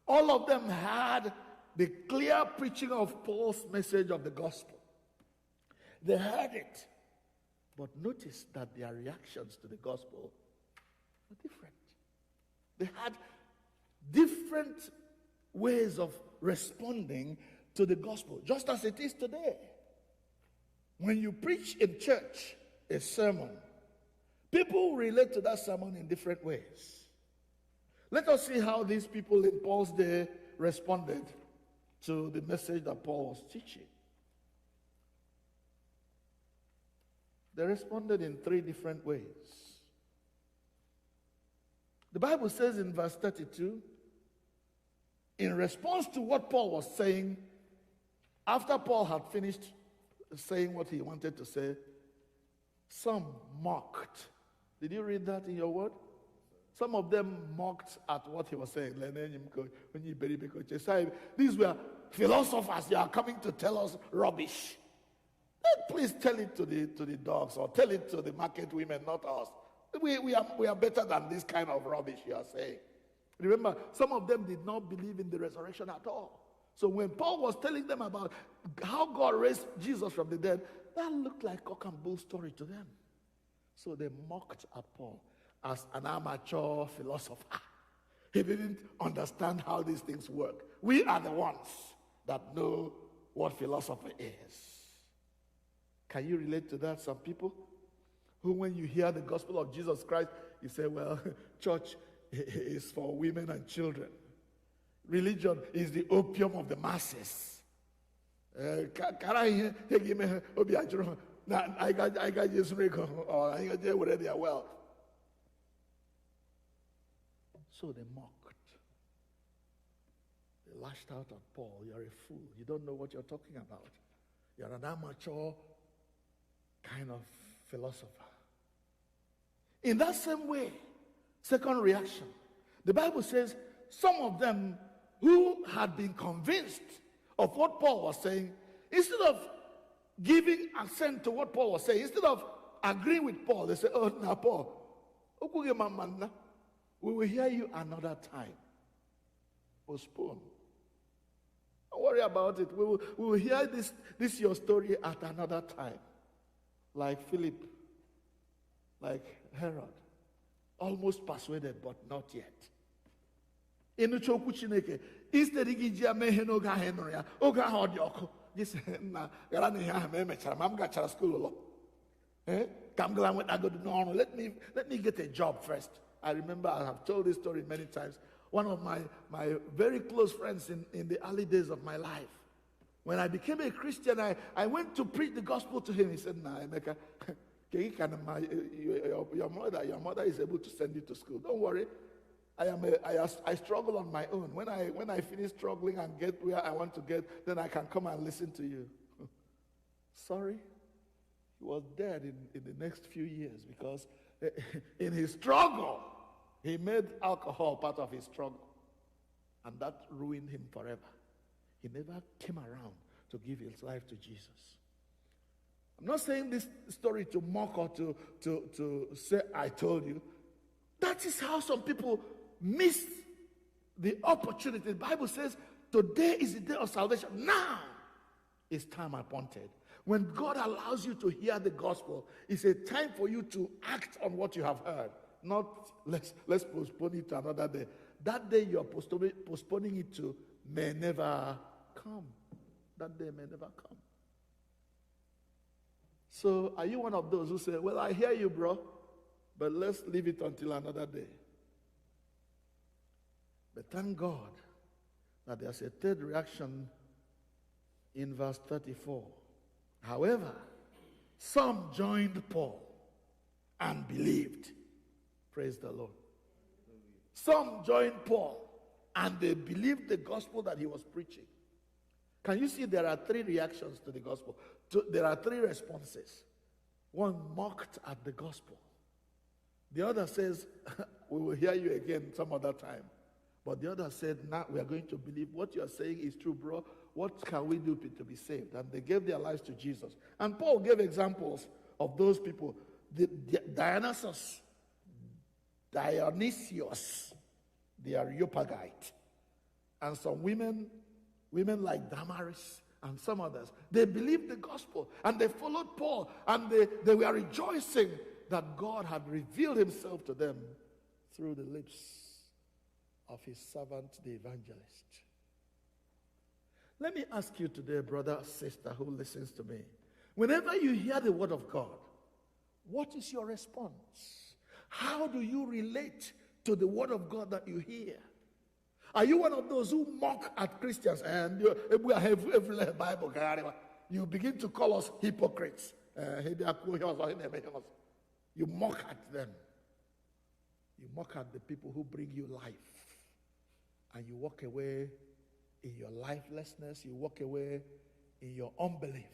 All of them had the clear preaching of Paul's message of the gospel. They heard it. But notice that their reactions to the gospel are different. They had different ways of responding to the gospel, just as it is today. When you preach in church a sermon, people relate to that sermon in different ways. Let us see how these people in Paul's day responded to the message that Paul was teaching. They responded in three different ways. The Bible says in verse 32, in response to what Paul was saying, after Paul had finished saying what he wanted to say, some mocked. Did you read that in your word? Some of them mocked at what he was saying. These were philosophers. They are coming to tell us rubbish. Please tell it to the dogs or tell it to the market women, not us. We are better than this kind of rubbish you are saying. Remember, some of them did not believe in the resurrection at all. So when Paul was telling them about how God raised Jesus from the dead, that looked like cock and bull story to them. So they mocked at Paul as an amateur philosopher. He didn't understand how these things work. We are the ones that know what philosophy is. Can you relate to that? Some people who, when you hear the gospel of Jesus Christ, you say, well, church is for women and children. Religion is the opium of the masses. I got Jesus or I got where they are well. So they mocked. They lashed out at Paul. You're a fool. You don't know what you're talking about. You're an amateur kind of philosopher. In that same way, second reaction, the Bible says some of them who had been convinced of what Paul was saying, instead of giving assent to what Paul was saying, instead of agreeing with Paul, they say, oh, now Paul, we will hear you another time. Postpone. Don't worry about it. We will hear this your story at another time. Like Philip, like Herod. Almost persuaded, but not yet. Instead of giving no guy Henry, oh God, Yoko. This na garani ha me mechara mam gachara school lo. Come glad when I go to no, let me get a job first. I remember I have told this story many times. One of my very close friends in the early days of my life. When I became a Christian, I went to preach the gospel to him. He said, nah, Emeka, your mother is able to send you to school. Don't worry. I struggle on my own. When I finish struggling and get where I want to get, then I can come and listen to you. Sorry. He was dead in the next few years because in his struggle, he made alcohol part of his struggle. And that ruined him forever. He never came around to give his life to Jesus. I'm not saying this story to mock or to say, I told you. That is how some people miss the opportunity. The Bible says, today is the day of salvation. Now is time appointed. When God allows you to hear the gospel, it's a time for you to act on what you have heard. Not, let's postpone it to another day. That day you're postponing it to may never come. That day may never come. So are you one of those who say, well, I hear you, bro, but let's leave it until another day? But thank God that there's a third reaction in verse 34. However, some joined Paul and believed. Praise the Lord. Some joined Paul and they believed the gospel that he was preaching. Can you see there are three reactions to the gospel? There are three responses. One mocked at the gospel. The other says, we will hear you again some other time. But the other said, now we are going to believe what you are saying is true, bro. What can we do to be saved? And they gave their lives to Jesus. And Paul gave examples of those people. Dionysius, the Areopagite, and some women like Damaris and some others. They believed the gospel and they followed Paul and they were rejoicing that God had revealed himself to them through the lips of his servant, the evangelist. Let me ask you today, brother, sister, who listens to me. Whenever you hear the word of God, what is your response? How do you relate to the word of God that you hear? Are you one of those who mock at Christians and you begin to call us hypocrites? You mock at them. You mock at the people who bring you life. And you walk away in your lifelessness. You walk away in your unbelief,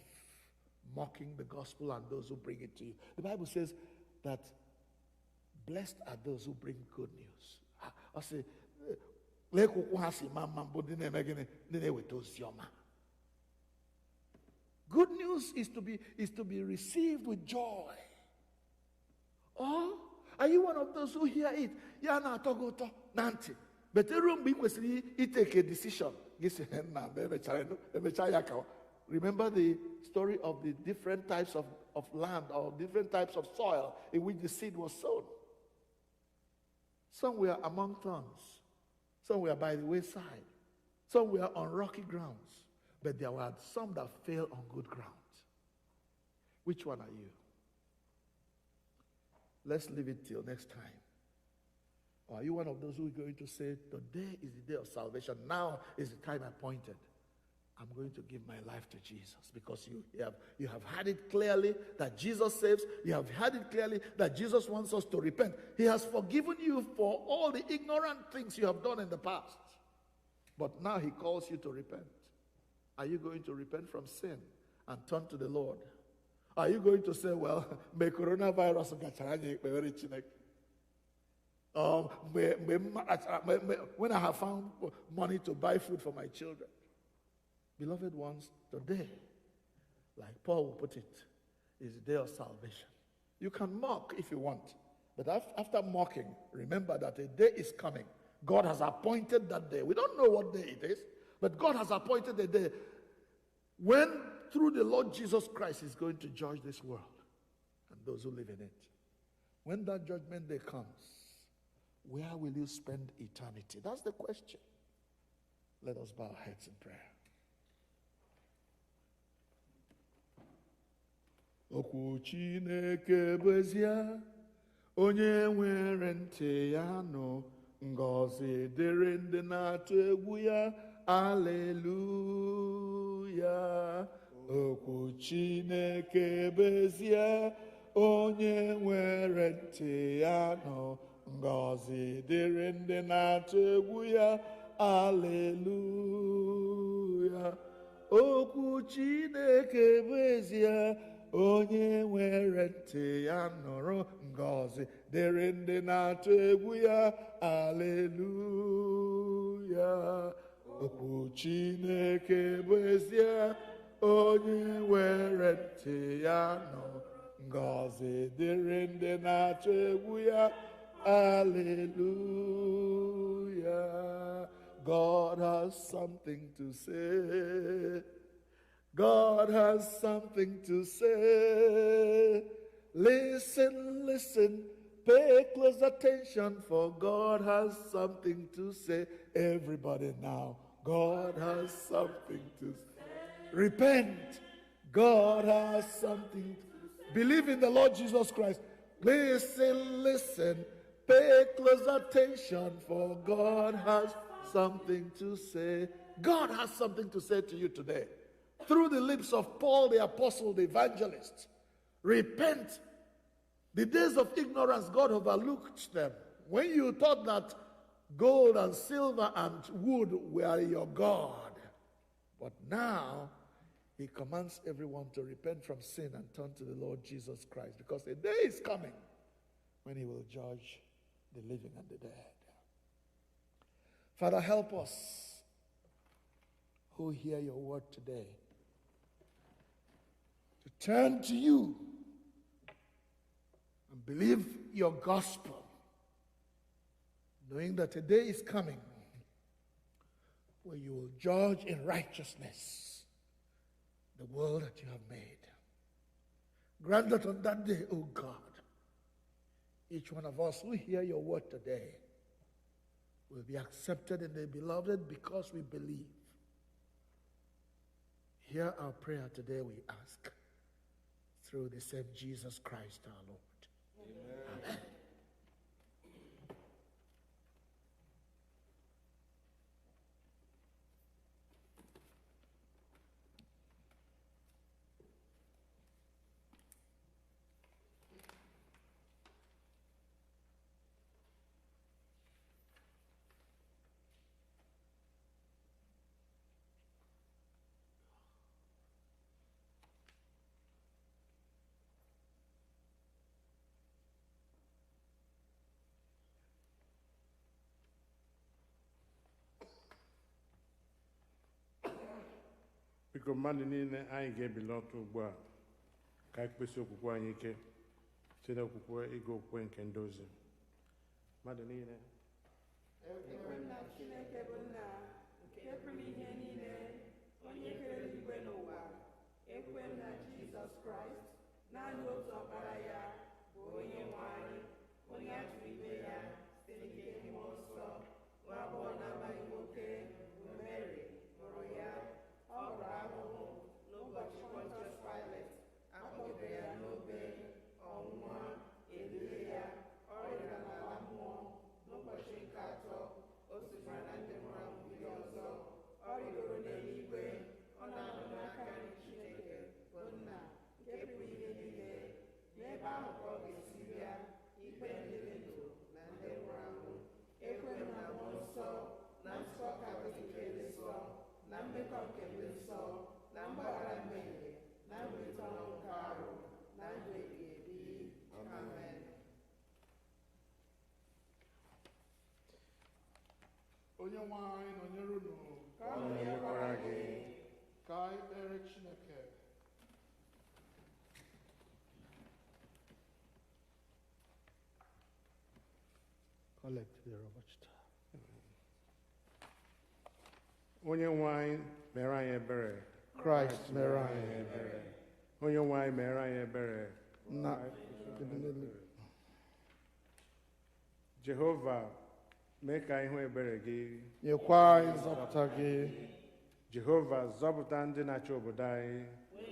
mocking the gospel and those who bring it to you. The Bible says that Blessed are those who bring good news. I say, good news is to be received with joy. Or are you one of those who hear it? Ya na togoto nanti. But the room be take a decision. Remember the story of the different types of land or different types of soil in which the seed was sown. Some were among thorns. Some were by the wayside. Some were on rocky grounds. But there were some that fell on good ground. Which one are you? Let's leave it till next time. Or are you one of those who are going to say, today is the day of salvation. Now is the time appointed. I'm going to give my life to Jesus, because you have had it clearly that Jesus saves. You have had it clearly that Jesus wants us to repent. He has forgiven you for all the ignorant things you have done in the past. But now he calls you to repent. Are you going to repent from sin and turn to the Lord? Are you going to say, well, may coronavirus when I have found money to buy food for my children? Beloved ones, today, like Paul will put it, is the day of salvation. You can mock if you want, but after mocking, remember that a day is coming. God has appointed that day. We don't know what day it is, but God has appointed a day when, through the Lord Jesus Christ, He's going to judge this world and those who live in it. When that judgment day comes, where will you spend eternity? That's the question. Let us bow our heads in prayer. Okwu Chineke bụ ezie, onye nwere ntị ya nụ, ngọzi dịrị ndị na-atụ egwu ya, aleluya. Okwu Chineke bụ ezie, onye nwere ntị ya nụ, ngọzi dịrị ndị na-atụ egwu ya, aleluya. Okwu Chineke bụ ezie, onye nwere ntị ya nụrụ, ngọzi dịrị ndị na-atụ egwu ya, aleluya. Okwu Chineke bụ ezie, onye nwere ntị ya nụrụ, ngọzi dịrị ndị na-atụ egwu ya, hallelujah. God has something to say. God has something to say. Listen, listen, pay close attention, for God has something to say. Everybody now, God has something to say. Repent. God has something to say. Believe in the Lord Jesus Christ. Listen, listen, pay close attention, for God has something to say. God has something to say to you today, through the lips of Paul the apostle, the evangelist. Repent. The days of ignorance, God overlooked them. When you thought that gold and silver and wood were your God. But now, he commands everyone to repent from sin and turn to the Lord Jesus Christ, because a day is coming when he will judge the living and the dead. Father, help us who hear your word today to turn to you and believe your gospel, knowing that a day is coming where you will judge in righteousness the world that you have made. Grant that on that day, O God, each one of us who hear your word today will be accepted in the beloved because we believe. Hear our prayer today, we ask, through the same Jesus Christ our Lord. Amen. Amen. biko mmadụ niile anyị ga-ebili ọtọ ugbu a ka anyị kpesi okwukwe anyị ike site n'okwukwe ịga okwukwe nke ndị ozi. Mmadụ niile Ekwe na Chineke bụ nna nke pụrụ ihe niile, onye kere eluigwe n'ụwa. Ekwe na Jizọs Kraịst, naanị otu ọkpara ya, bụ onye nwe anyị, onye a tụrụ ime ya site n'ike mmụọ nsọ, nwa agbọghọ na-amaghị nwoke, bụ Mary mụrụ ya. Ọ hụrụ ahụhụ n'ụbọchị Pontius Pilate, akpọgidere ya n'obe, ọnwụnwa, elie ya, ọ rịara n'ala mmụọ. N'ụbọchị nke atọ, o sikwara na ndị nwụrụ anwụ bilie ọzọ. Ọ rigoro n'eluigwe, ọ na-anọ n'aka nri Chineke bụ nna nke pụrụ ihe niile. N'ebe ahụ ka ọ ga-esi bịa ikpe ndị dị ndụ na ndị nwụrụ anwụ. Ekwe na mmụọ nsọ, na nsọ Katọlik dị nsọ, na mmekọ nke ndị nsọ, na mgbaghara mmehie, na mbilite n'ọnwụ nke arụ, na ndụ ebighị ebi. Amen. onye nwe anyị nọnyere unu ọ na-emekwara gị. ka anyị kpere Chineke. Onye nwe anyị mere anyị ebere. Kraịst mere anyị ebere. Onye nwe anyị mere anyị ebere. na Jehova, mee ka anyị hụ ebere gị. nyekwa anyị nzọpụta gị. Jehova, zọpụta ndị na-achị obodo anyị,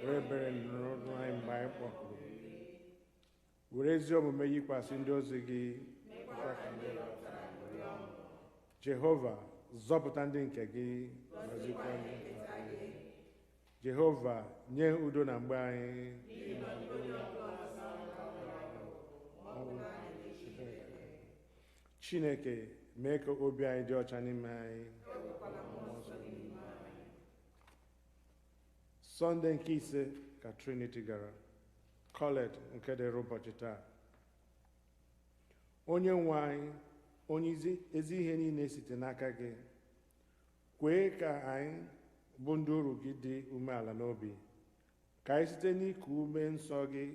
were ebere nụrụ anyị mgbe anyị kpọkuru. Were ezi omume yikwasị ndị ozi gị. Jehova, zọpụta ndị nke gị. Gọzikwa ndị nke gị. Jehova, nye udo na mgbe anyị. Chineke, mee ka obi anyị dị ọcha n'ime anyị. Sọnde nke ise ka Trinity gara, Colette nke dịrị ụbọchị taa. Onye nwe anyị, onye ezi ihe niile site n'aka gị, kwee ka anyị bụ ndị oru gị dị umeala n'obi, ka anyị site n'iku ume nsọ gị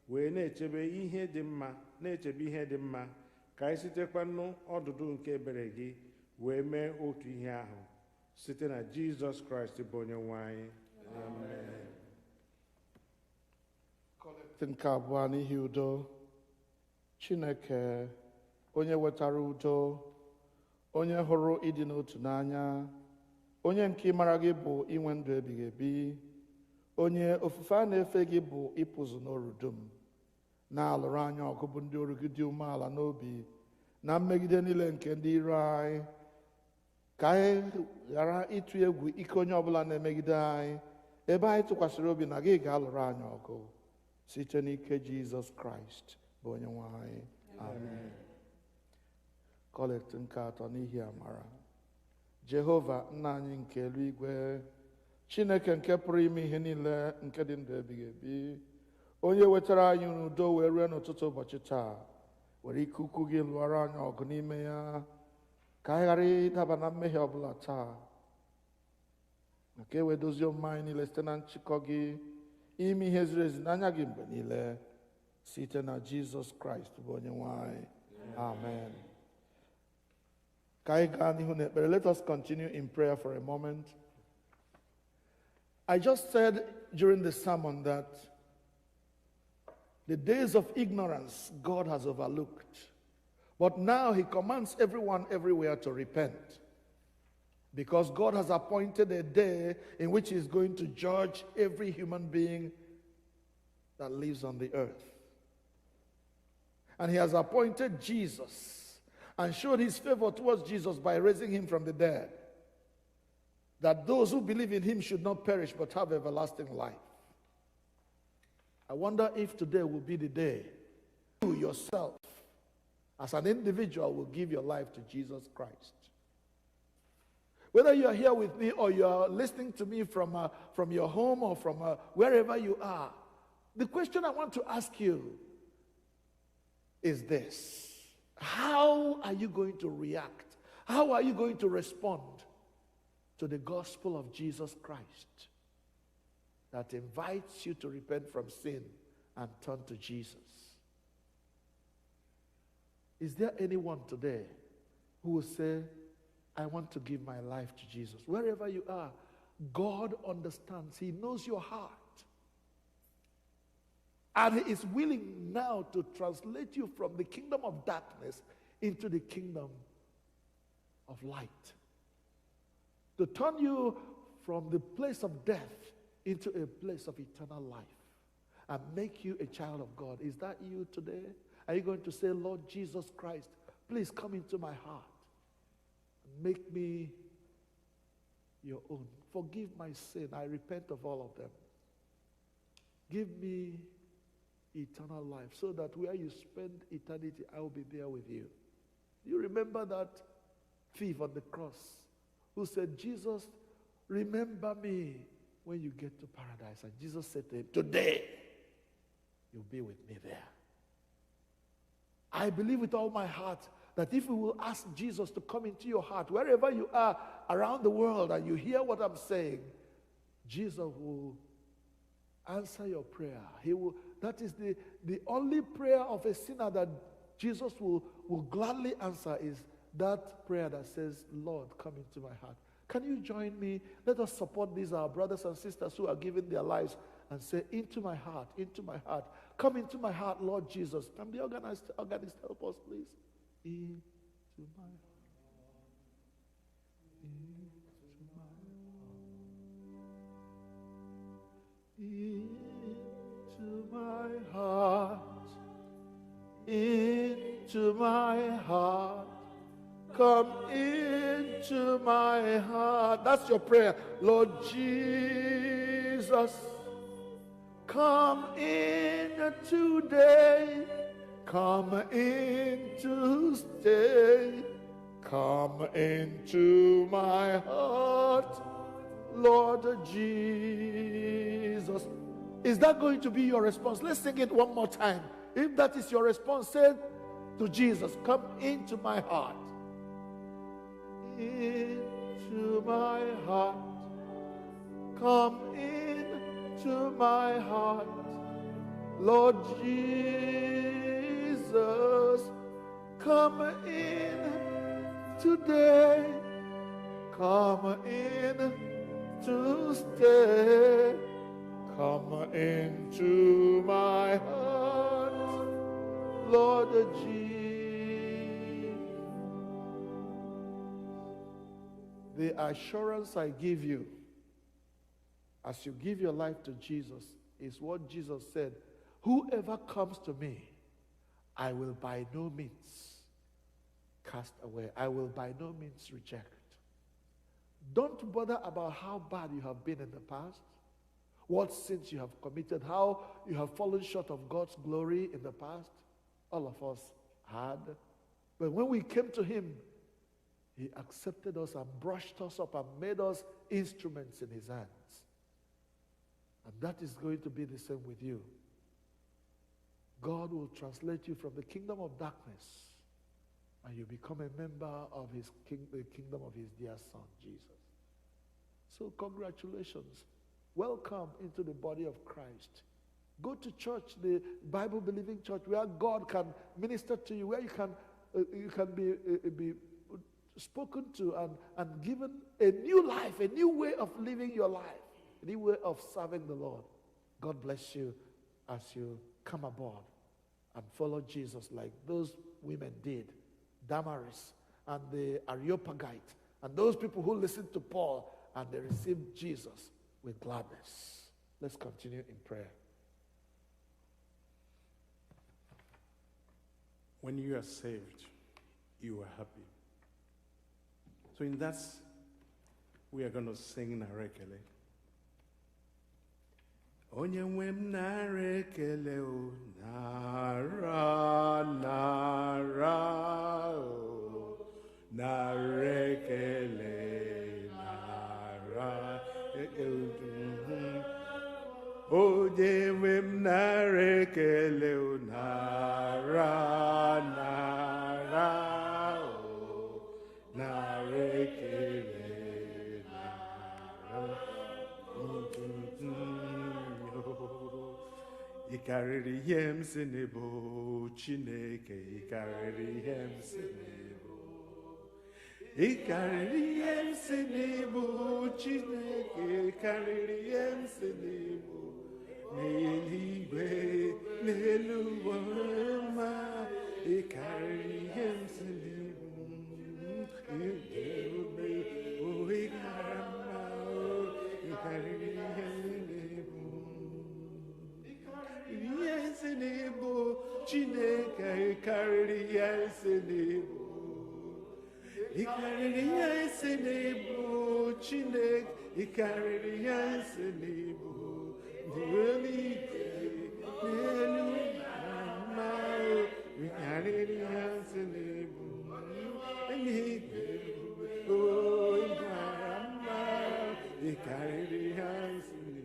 wee na-echebe ihe dị mma, ka anyị sitekwa n'ọdụdụ nke ebere gị wee mee otu ihe ahụ site na Jizọs Kraịst bụ onye nwe anyị. Amen. nke abụọ n'ihi udo. Chineke, onye wetara udo, onye hụrụ ịdị n'otu n'anya, onye nke ịmara gị bụ inwe ndụ ebighị ebi, onye ofufe a na-efe gị bụ ịpụzụ n'oru dum, na-alụrụ anyị ọgụ bụ ndị oru gị dị umeala n'obi na mmegide niile nke ndị iro anyị, ka anyị ghara ịtụ egwu ike onye ọbụla na-emegide anyị, ebe anyị tụkwasịrị obi na gị ga-alụrụ anyị ọgụ site n'ike Jizọs Kraịst bụ onye nwe anyị. Amen. Colette nke atọ n'ihi amara. Jehova, nna anyị nke eluigwe, Chineke nke pụrụ ime ihe niile, nke dị ndụ ebighị ebi, onye wetara anyị n'udo wee rue n'ụtụtụ ụbọchị taa, were ike ukwu gị lụọrọ anyị ọgụ n'ime ya, ka anyị ghara ịdaba na mmehie ọbụla taa, nke ewedozie omume anyị niile site na nchịkọ gị, ime ihe ziri ezi n'anya gị mgbe niile, site na Jizọs Kraịst bụ onye nwe anyị. Amen. Ka anyị gaa n'ihu n'ekpere. Let us continue in prayer for a moment. I just said during the sermon that the days of ignorance God has overlooked, but now he commands everyone everywhere to repent, because God has appointed a day in which he is going to judge every human being that lives on the earth. And he has appointed Jesus and showed his favor towards Jesus by raising him from the dead, that those who believe in him should not perish but have everlasting life. I wonder if today will be the day you yourself, as an individual, will give your life to Jesus Christ. Whether you are here with me or you are listening to me from your home or from wherever you are, the question I want to ask you is this: how are you going to react? How are you going to respond to the gospel of Jesus Christ? that invites you to repent from sin and turn to Jesus. Is there anyone today who will say, I want to give my life to Jesus? Wherever you are, God understands. He knows your heart. And He is willing now to translate you from the kingdom of darkness into the kingdom of light. To turn you from the place of death into a place of eternal life and make you a child of God. Is that you today? Are you going to say, Lord Jesus Christ, please come into my heart and make me your own. Forgive my sin. I repent of all of them. Give me eternal life so that where you spend eternity, I will be there with you. You remember that thief on the cross who said, Jesus, remember me when you get to paradise. And Jesus said to him, today, you'll be with me there. I believe with all my heart that if you will ask Jesus to come into your heart, wherever you are around the world, and you hear what I'm saying, Jesus will answer your prayer. He will. That is the only prayer of a sinner that Jesus will gladly answer, is that prayer that says, Lord, come into my heart. Can you join me? Let us support these, our brothers and sisters who are giving their lives, and say, into my heart, come into my heart, Lord Jesus. Can the organist help us, please? Into my heart, into my heart, come into my heart. That's your prayer. Lord Jesus, come in today, come in to stay, come into my heart, Lord Jesus. Is that going to be your response? Let's sing it one more time. If that is your response, say to Jesus, come into my heart. Into my heart. Come into my heart. Lord Jesus, come in today. Come in to stay. Come into my heart, Lord Jesus. The assurance I give you as you give your life to Jesus is what Jesus said, whoever comes to me, I will by no means cast away. I will by no means reject. Don't bother about how bad you have been in the past, what sins you have committed, how you have fallen short of God's glory in the past. All of us had. But when we came to Him, He accepted us and brushed us up and made us instruments in His hands. And that is going to be the same with you. God will translate you from the kingdom of darkness, and you become a member of the kingdom of His dear Son, Jesus. So congratulations. Welcome into the body of Christ. Go to church, the Bible-believing church, where God can minister to you, where you can be spoken to and given a new life, a new way of living your life, a new way of serving the Lord. God bless you as you come aboard and follow Jesus like those women did, Damaris and the Areopagite, and those people who listened to Paul and they received Jesus with gladness. Let's continue in prayer. When you are saved, you are happy. So in that, we are going to sing Narekele. Onye nwe m nara ekele o, nara o, nara ekele, nara ekele. Onye nwe m nara ekele o, nara o, nara ekele, nara. ị karịrị ihe m si n'ebo Chineke, ị karịrị ihe m si n'ebo. Ị karịrị ihe m si n'ebo Chineke, ị karịrị ihe m si n'ebo. N'eluigwe, n'elu ụwa ma, ị karịrị ihe m si n'ebo. Chineke, ị karịrị ihe si n'ebo. Ị karịrị ihe si n'ebo Chineke, ị karịrị ihe si n'ebo. N'eluigwe, n'elu ụwa, ị karịrị ihe si n'ebo. N'eluigwe, oh, ị mara mma, ị karịrị ihe si n'ebo.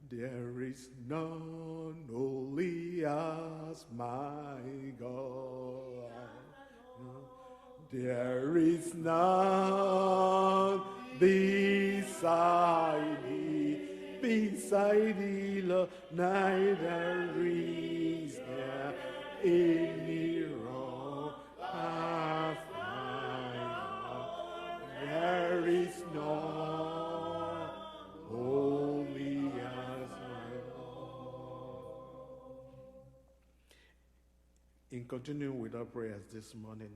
There is none holy as my God. There is none beside thee, Lord, neither is there any wrong as my God. There is none holy as my God. In continuing with our prayers this morning,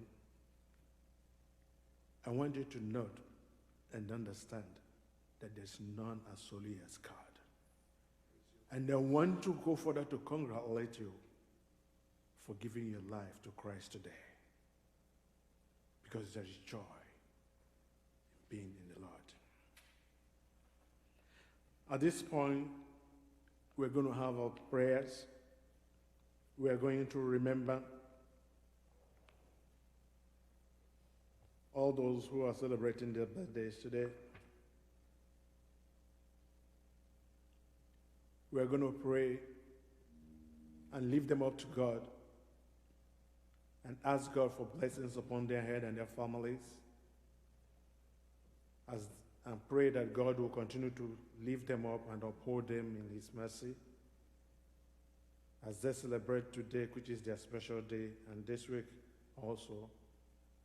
I want you to note and understand that there's none as holy as God. And I want to go further to congratulate you for giving your life to Christ today. Because there is joy in being in the Lord. At this point, we're going to have our prayers. We are going to remember all those who are celebrating their birthdays today. We are going to pray and lift them up to God and ask God for blessings upon their head and their families, and pray that God will continue to lift them up and uphold them in His mercy as they celebrate today, which is their special day, and this week also.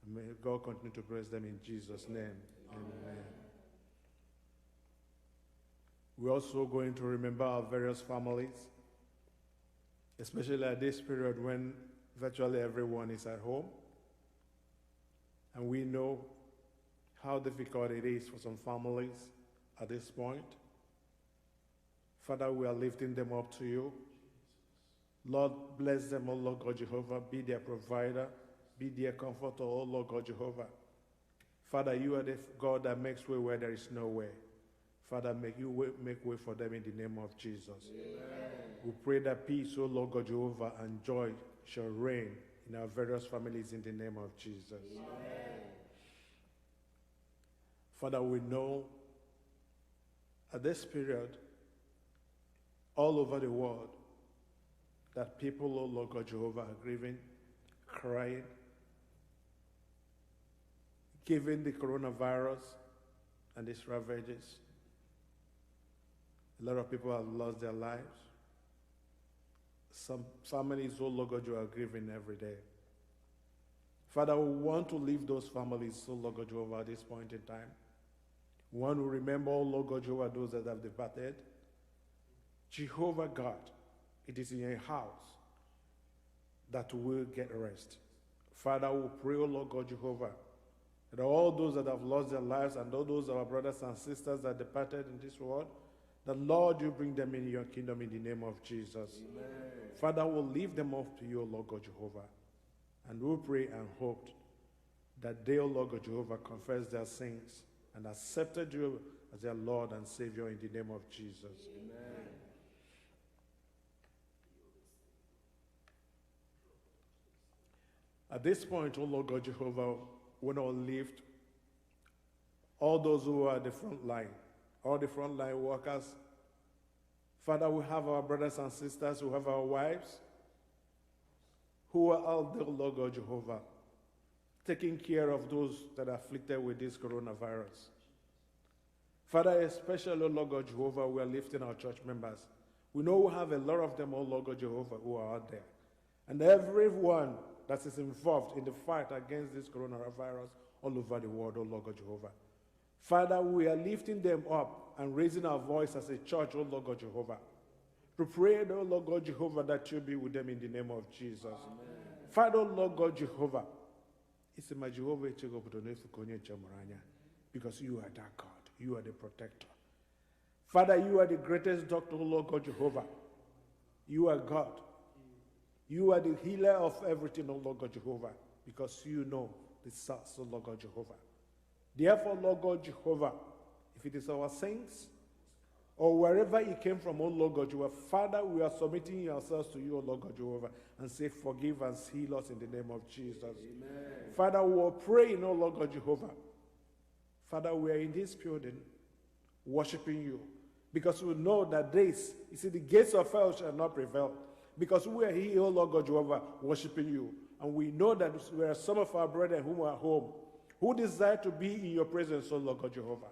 And may God continue to bless them in Jesus' name. Amen. We're also going to remember our various families, especially at this period when virtually everyone is at home. And we know how difficult it is for some families at this point. Father, we are lifting them up to you. Lord, bless them, O Lord God Jehovah. Be their provider. Be their comforter, O Lord God Jehovah. Father, you are the God that makes way where there is no way. Father, make way for them in the name of Jesus. Amen. We pray that peace, O Lord God Jehovah, and joy shall reign in our various families in the name of Jesus. Amen. Father, we know at this period, all over the world, that people, O Lord God Jehovah, are grieving, crying, given the coronavirus and its ravages. A lot of people have lost their lives. Some families, oh Lord God, you are grieving every day. Father, we want to leave those families, oh Lord God, Jehovah, at this point in time. We want to remember, oh Lord God, Jehovah, those that have departed. Jehovah God, it is in your house that we will get rest. Father, we pray, oh Lord God, Jehovah, that all those that have lost their lives and all those of our brothers and sisters that departed in this world, that Lord, you bring them in your kingdom in the name of Jesus. Amen. Father, we'll leave them up to you, O Lord God Jehovah. And we'll pray and hope that they, O Lord God Jehovah, confess their sins and accepted you as their Lord and Savior in the name of Jesus. Amen. At this point, O Lord God Jehovah, we now lift all those who are at the front line, all the frontline workers. Father, we have our brothers and sisters, we have our wives, who are out there, Lord God Jehovah, taking care of those that are afflicted with this coronavirus. Father, especially, oh Lord God Jehovah, we are lifting our church members. We know we have a lot of them, oh Lord God Jehovah, who are out there. And everyone that is involved in the fight against this coronavirus all over the world, oh Lord God Jehovah. Father, we are lifting them up and raising our voice as a church, oh Lord God Jehovah. To pray, oh Lord God Jehovah, that you be with them in the name of Jesus. Amen. Father, oh Lord God Jehovah, it's my Jehovah because you are that God. You are the protector. Father, you are the greatest doctor, oh Lord God Jehovah. You are God. You are the healer of everything, oh Lord God Jehovah, because you know the source, oh Lord God Jehovah. Therefore, Lord God Jehovah, if it is our sins or wherever it came from, oh Lord God Jehovah, Father, we are submitting ourselves to you, oh Lord God Jehovah, and say, forgive us, heal us in the name of Jesus. Amen. Father, we are praying, oh Lord God Jehovah. Father, we are in this building worshiping you because we know that this, you see, the gates of hell shall not prevail because we are here, oh Lord God Jehovah, worshiping you. And we know that there are some of our brethren who are home who desire to be in your presence, oh Lord God Jehovah.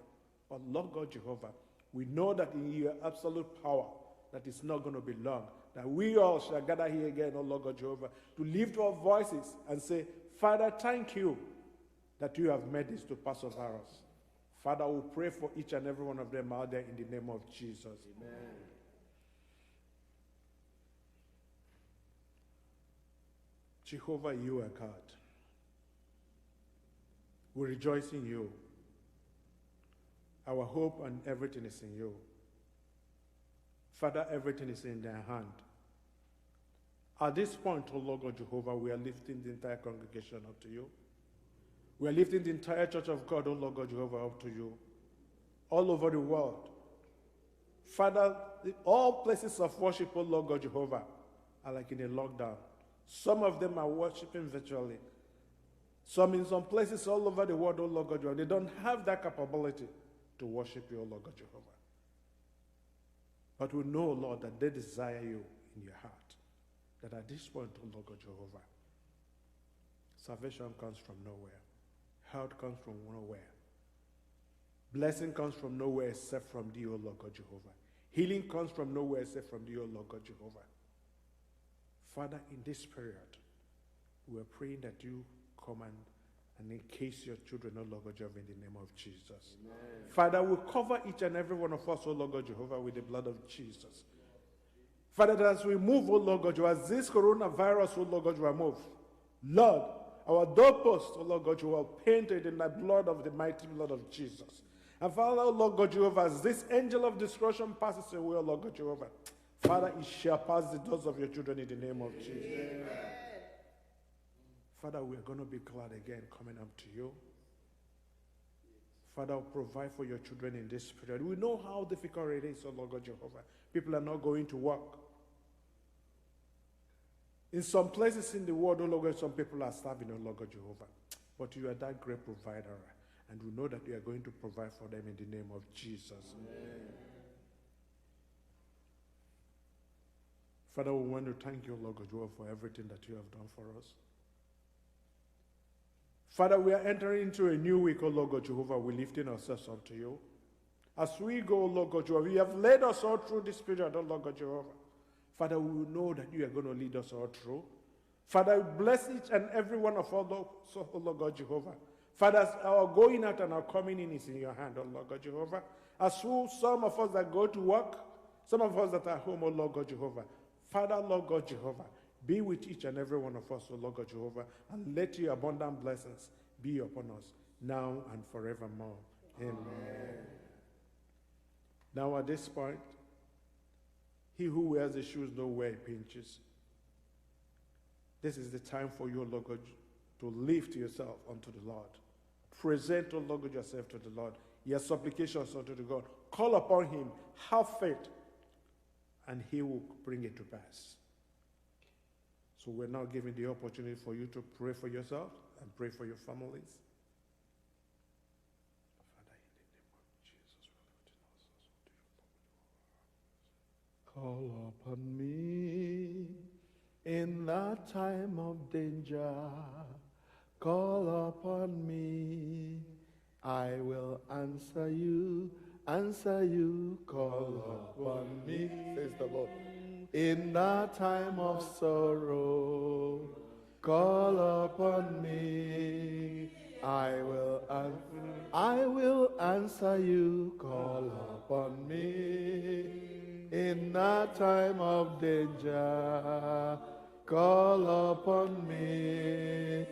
But Lord God Jehovah, we know that in your absolute power, that it's not going to be long, that we all shall gather here again, oh Lord God Jehovah, to lift our voices and say, Father, thank you that you have made this to pass over us. Father, we pray for each and every one of them out there in the name of Jesus. Amen. Jehovah, you are God. We rejoice in you. Our hope and everything is in you. Father, everything is in their hand. At this point, oh Lord God Jehovah, we are lifting the entire congregation up to you. We are lifting the entire church of God, oh Lord God Jehovah, up to you. All over the world. Father, all places of worship, oh Lord God Jehovah, are like in a lockdown. Some of them are worshiping virtually. Some in some places all over the world, oh Lord God Jehovah, they don't have that capability to worship you, oh Lord God Jehovah. But we know, Lord, that they desire you in your heart. That at this point, oh Lord God Jehovah, salvation comes from nowhere. Health comes from nowhere. Blessing comes from nowhere except from thee, O Lord God Jehovah. Healing comes from nowhere except from thee, O Lord God Jehovah. Father, in this period, we are praying that you come and encase your children, O Lord God Jehovah, in the name of Jesus. Amen. Father, we cover each and every one of us, O Lord God Jehovah, with the blood of Jesus. Father, that as we move, O Lord God Jehovah, as this coronavirus, O Lord God Jehovah, move, Lord, our doorposts, O Lord God, you are painted in the blood of the mighty blood of Jesus. And Father, O Lord God Jehovah, as this angel of destruction passes away, O Lord God Jehovah, Father, it shall pass the doors of your children in the name of Jesus. Amen. Father, we are going to be glad again coming up to you. Father, provide for your children in this period. We know how difficult it is, O Lord God Jehovah. People are not going to work. In some places in the world, oh Lord God, some people are starving, oh Lord God Jehovah. But you are that great provider, and we know that you are going to provide for them in the name of Jesus. Amen. Father, we want to thank you, Lord God Jehovah, for everything that you have done for us. Father, we are entering into a new week, oh Lord God Jehovah. We're lifting ourselves up to you. As we go, oh Lord God Jehovah, you have led us all through this period, oh Lord God Jehovah. Father, we will know that you are going to lead us all through. Father, bless each and every one of us, oh Lord God Jehovah. Father, our going out and our coming in is in your hand, oh Lord God Jehovah. As some of us that go to work, some of us that are home, oh Lord God Jehovah. Father, Lord God Jehovah, be with each and every one of us, oh Lord God Jehovah, and let your abundant blessings be upon us now and forevermore. Amen. Now at this point, he who wears the shoes knows where he pinches. This is the time for you, Lord God, to lift yourself unto the Lord. Present, O Lord God, yourself to the Lord. Your supplications unto the God. Call upon him. Have faith. And he will bring it to pass. So we're now giving the opportunity for you to pray for yourself and pray for your families. Call upon me in that time of danger. Call upon me, I will answer you answer you, call upon me, says the Lord. In the time of sorrow, call upon me. I will answer you, call upon me. In the time of danger, call upon me.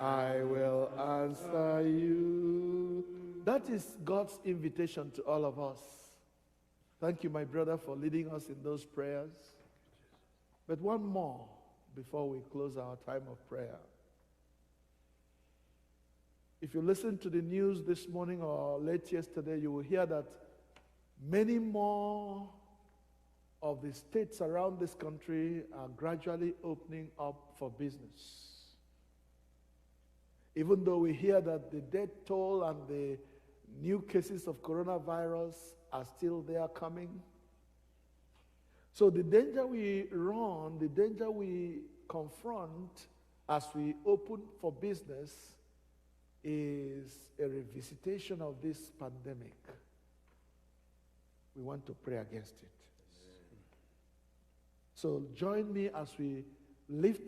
I will answer you. That is God's invitation to all of us. Thank you, my brother, for leading us in those prayers. But one more before we close our time of prayer. If you listen to the news this morning or late yesterday, you will hear that many more of the states around this country are gradually opening up for business. Even though we hear that the death toll and the new cases of coronavirus are still there coming. So the danger we run, the danger we confront as we open for business is a revisitation of this pandemic. We want to pray against it. So join me as we lift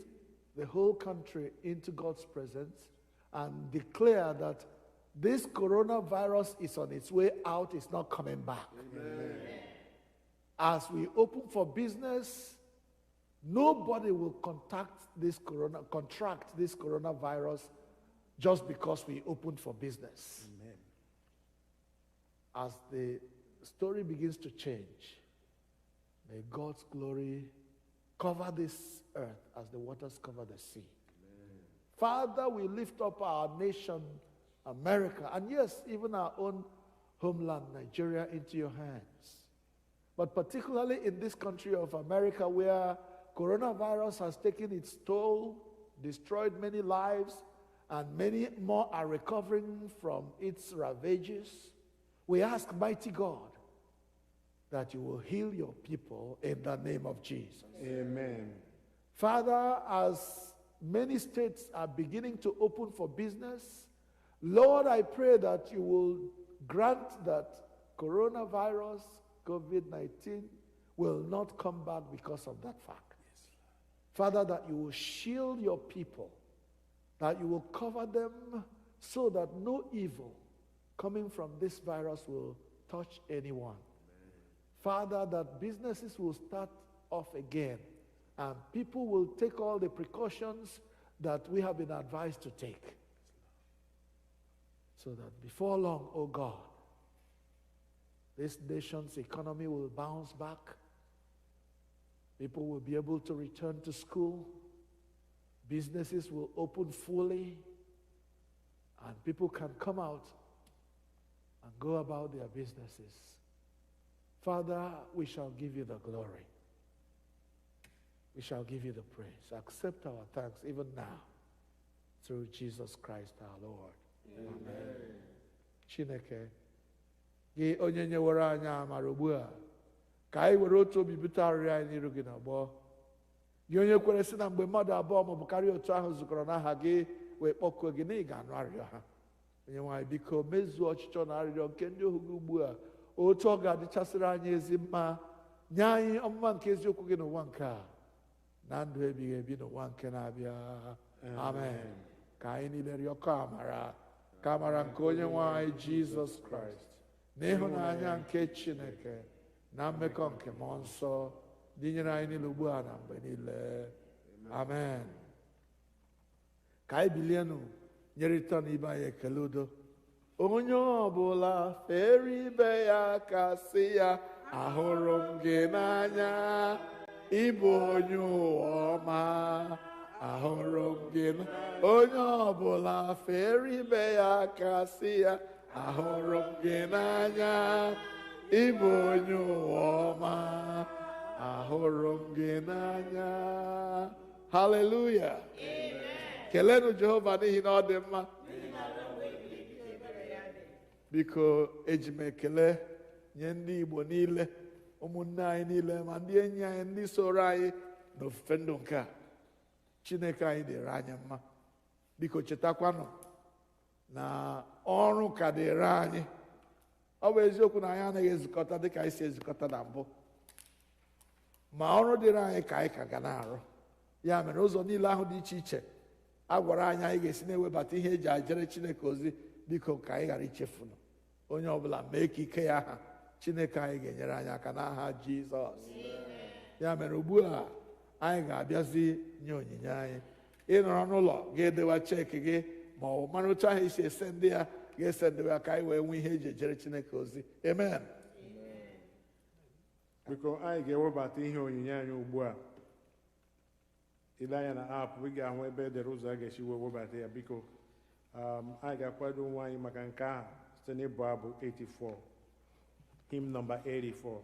the whole country into God's presence and declare that this coronavirus is on its way out, it's not coming back. Amen. As we open for business, nobody will contract this coronavirus just because we opened for business. Amen. As the story begins to change, may God's glory cover this earth as the waters cover the sea. Amen. Father, we lift up our nation, America, and yes, even our own homeland, Nigeria, into your hands. But particularly in this country of America, where coronavirus has taken its toll, destroyed many lives, and many more are recovering from its ravages, we ask, mighty God, that you will heal your people in the name of Jesus. Amen. Father, as many states are beginning to open for business, Lord, I pray that you will grant that coronavirus, COVID-19, will not come back because of that fact. Yes. Father, that you will shield your people, that you will cover them so that no evil coming from this virus will touch anyone. Amen. Father, that businesses will start off again and people will take all the precautions that we have been advised to take. So that before long, oh God, this nation's economy will bounce back. People will be able to return to school. Businesses will open fully. And people can come out and go about their businesses. Father, we shall give you the glory. We shall give you the praise. Accept our thanks even now through Jesus Christ our Lord. Amen. Chineke, gị onye nyewere anyị amara ugbu a, ka anyị were otu obi bute arịrịọ anyị n'iru gị n'ọgbọ. Gị onye kwere sị na mgbe mmadụ abụọ maọbụ karịa otu ahụ zukọrọ n'aha gị wee kpọkuo gị na ị ga-anụ arịrịọ ha. Onye nwe anyị, biko mezuo ọchịchọ na arịrịọ nke ndị ohu gị ugbu a, otu ọ ga-adịchasịrị anyị ezi mma, nye anyị ọmụma nke eziokwu gị n'ụwa nke a, na ndụ ebighị ebi n'ụwa nke na-abịa. Amen. Ka anyị niile rịọkọ amara, ka amara nke onye nwe anyị Jizọs Kraịst, na ịhụnanya nke Chineke, na mmekọ nke mmụọ nsọ dịnyere anyị niile ugbu a na mgbe niile. Amen. Ka anyị bilienụ nyerịta n'ibe anyị ekele udo. Onye ọbụla fere ibe ya ka sị ya, ahụrụ m gị n'anya, ịbụ onye ụwa ọma. Ahụrụ m gị onye ọbụla fere ibe ya ka sị ya, ahụrụ m gị n'anya, ịbụ onye ụwa ọma. Ahụrụ m gị n'anya. Hallelujah. Kelenu Jehova n'ihi na ọ dị mma. Biko eji m ekele nye ndị Igbo niile, ụmụnne anyị niile, ma ndị enyi anyị, ndị soro anyị n'ofufe ndụ nke a. Chineke anyị dịrị anyị mma. Biko chetakwanụ na ọrụ ka dịrị anyị. ọ bụ eziokwu na anyị anaghị ezukọta dịka anyị si ezukọta na mbụ, ma ọrụ dịrị anyị ka anyị ka ga na-arụ. Ya mere ụzọ niile ahụ dị iche iche a gwara anyị anyị ga-esi na-ewebata ihe eji ajere Chineke ozi, biko ka anyị ghara ichefu onye ọbụla mee ka ike ya ha Chineke anyị ga-enyere anyị aka n'aha Jizọs. Ya mere ugbu a anyị ga-abịazi nye onyinye anyị. Ị nọrọ n'ụlọ ga-edewa cheki gị, ma ọ mara otu ahụ isi ese ndị ya ga-ese ndị ya ka anyị wee nwee ihe eji ejere Chineke ozi. Amen. biko anyị ga-ewebata ihe onyinye anyị ugbu a. Ile anya na aapụ ị ga-ahụ ebe edere ụzọ a ga-esi wee webata ya. Biko anyị ga-akwado onwe anyị maka nke ahụ site n'ịbụ abụ 84, hymn number 84.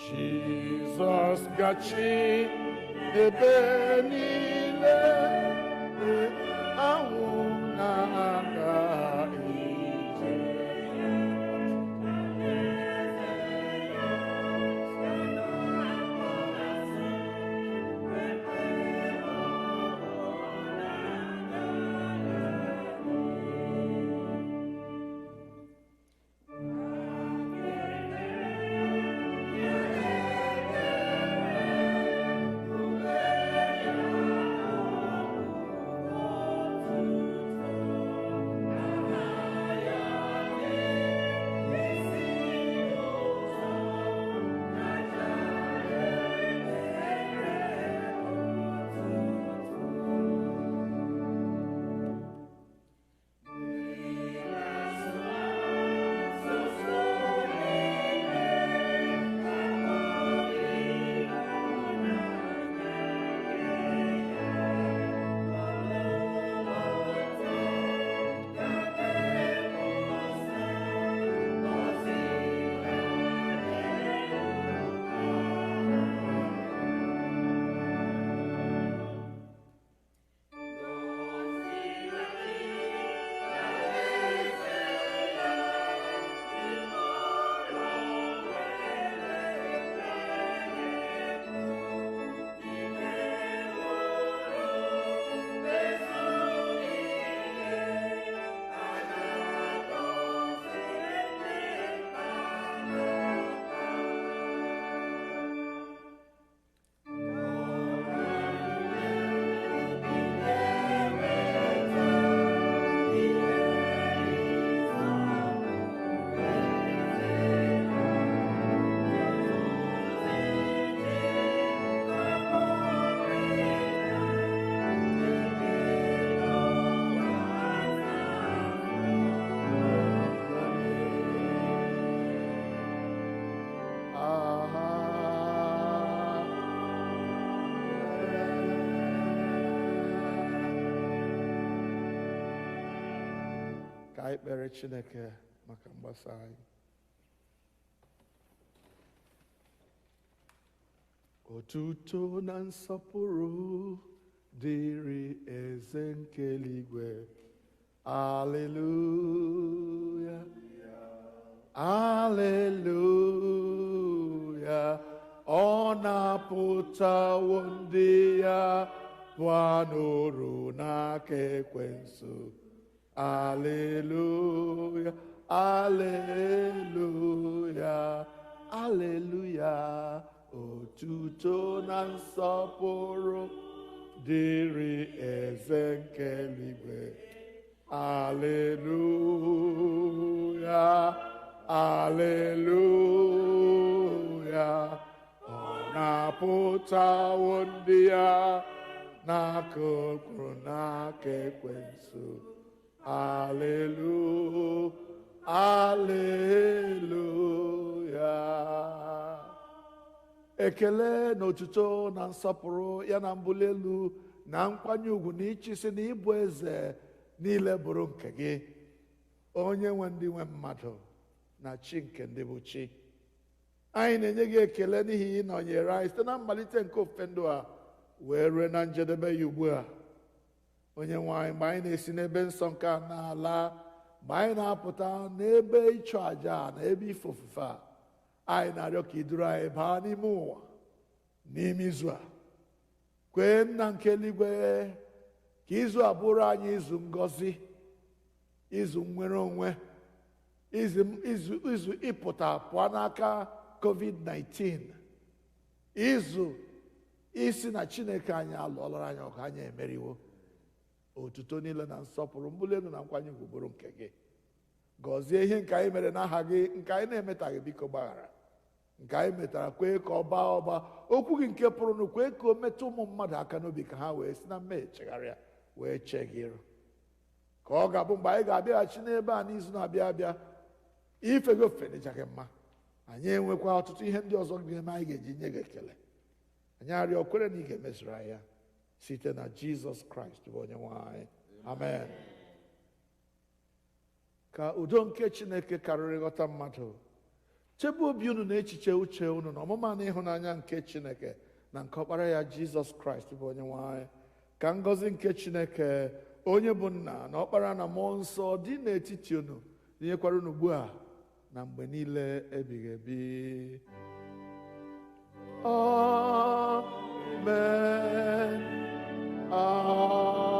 Jizọs gachi ebe niile, anwụ na-aga ije. Ka anyị kpere Chineke maka mgbasa anyị. Otuto na nsọpụrụ dịrị eze nke eluigwe. Aleluya, aleluya. Ọ na-apụtawo ndị ya pụọ n'oru n'aka ekwensu. Aleluya, aleluya, aleluya. Otuto na nsọpụrụ dịrị eze nke eluigwe. Aleluya, aleluya. Ọ na-apụtawo ndị ya n'aka okpuru n'aka ekwensu. Aleluya, aleluya. Ekele na otuto na nsọpụrụ ya na mbuli elu na nkwanye ugwu na ịchịsị na ịbụ eze niile bụrụ nke gị, onye nwe ndị nwe mmadụ na chi nke ndị bụ chi. anyị na-enye gị ekele n'ihi ịnọnyere anyị site na mmalite nke ofufe ndụ a wee rue na njedebe ya ugbu a. Onye nwe anyị, mgbe anyị na-esi n'ebe nsọ nke a na-ala, mgbe anyị na-apụta n'ebe ịchụ àjà na ebe ife ofufe a, anyị na-arịọ ka ị duru anyị baa n'ime ụwa n'ime izu a. Kwee nna nke eluigwe ka izu a bụrụ anyị izu ngọzi, izu nnwere onwe, izu ịpụta pụọ n'aka COVID-19, izu isi na Chineke anyị alụọlara anyị ọgụ, anyị emeriwo. Otuto niile na nsọpụrụ, mbuli elu na nkwanye ugwu bụrụ nke gị. Gọzie ihe nke anyị mere n'aha gị, nke anyị na-emetaghị, biko gbaghara. Nke anyị metara, kwee ka ọ baa ụba. Okwu gị nke pụrụnụ, kwee ka o metụ ụmụ mmadụ aka n'obi, ka ha wee si na mmehie chegharịa wee chee gị iru. Ka ọ ga-abụ mgbe anyị ga-abịaghachi n'ebe a n'izu na-abịa abịa, ife gị ofufe dịchaghị mma, anyị enwekwa ọtụtụ ihe ndị ọzọ ga-eme anyị ga-eji nye gị ekele. Anyị arịọ kwere na ị ga-emezuru anyị ya site na Jizọs Kraịst bụ onye nwe anyị. Amen. Ka udo nke Chineke karịrị nghọta mmadụ chebe obi unu na echiche uche unu na ọmụma na ịhụnanya nke Chineke na nke ọkpara ya Jizọs Kraịst bụ onye nwe anyị. Ka ngọzi nke Chineke onye bụ nna na ọkpara na mmụọ nsọ dị n'etiti unu, dinyekwara unu ugbu a na mgbe niile ebighị ebi. Amen. Amen.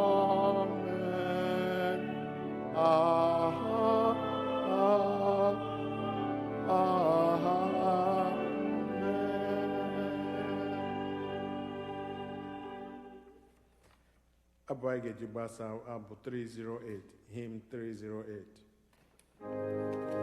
Abụ anyị ga-eji gbasa abụ 308, hymn 308.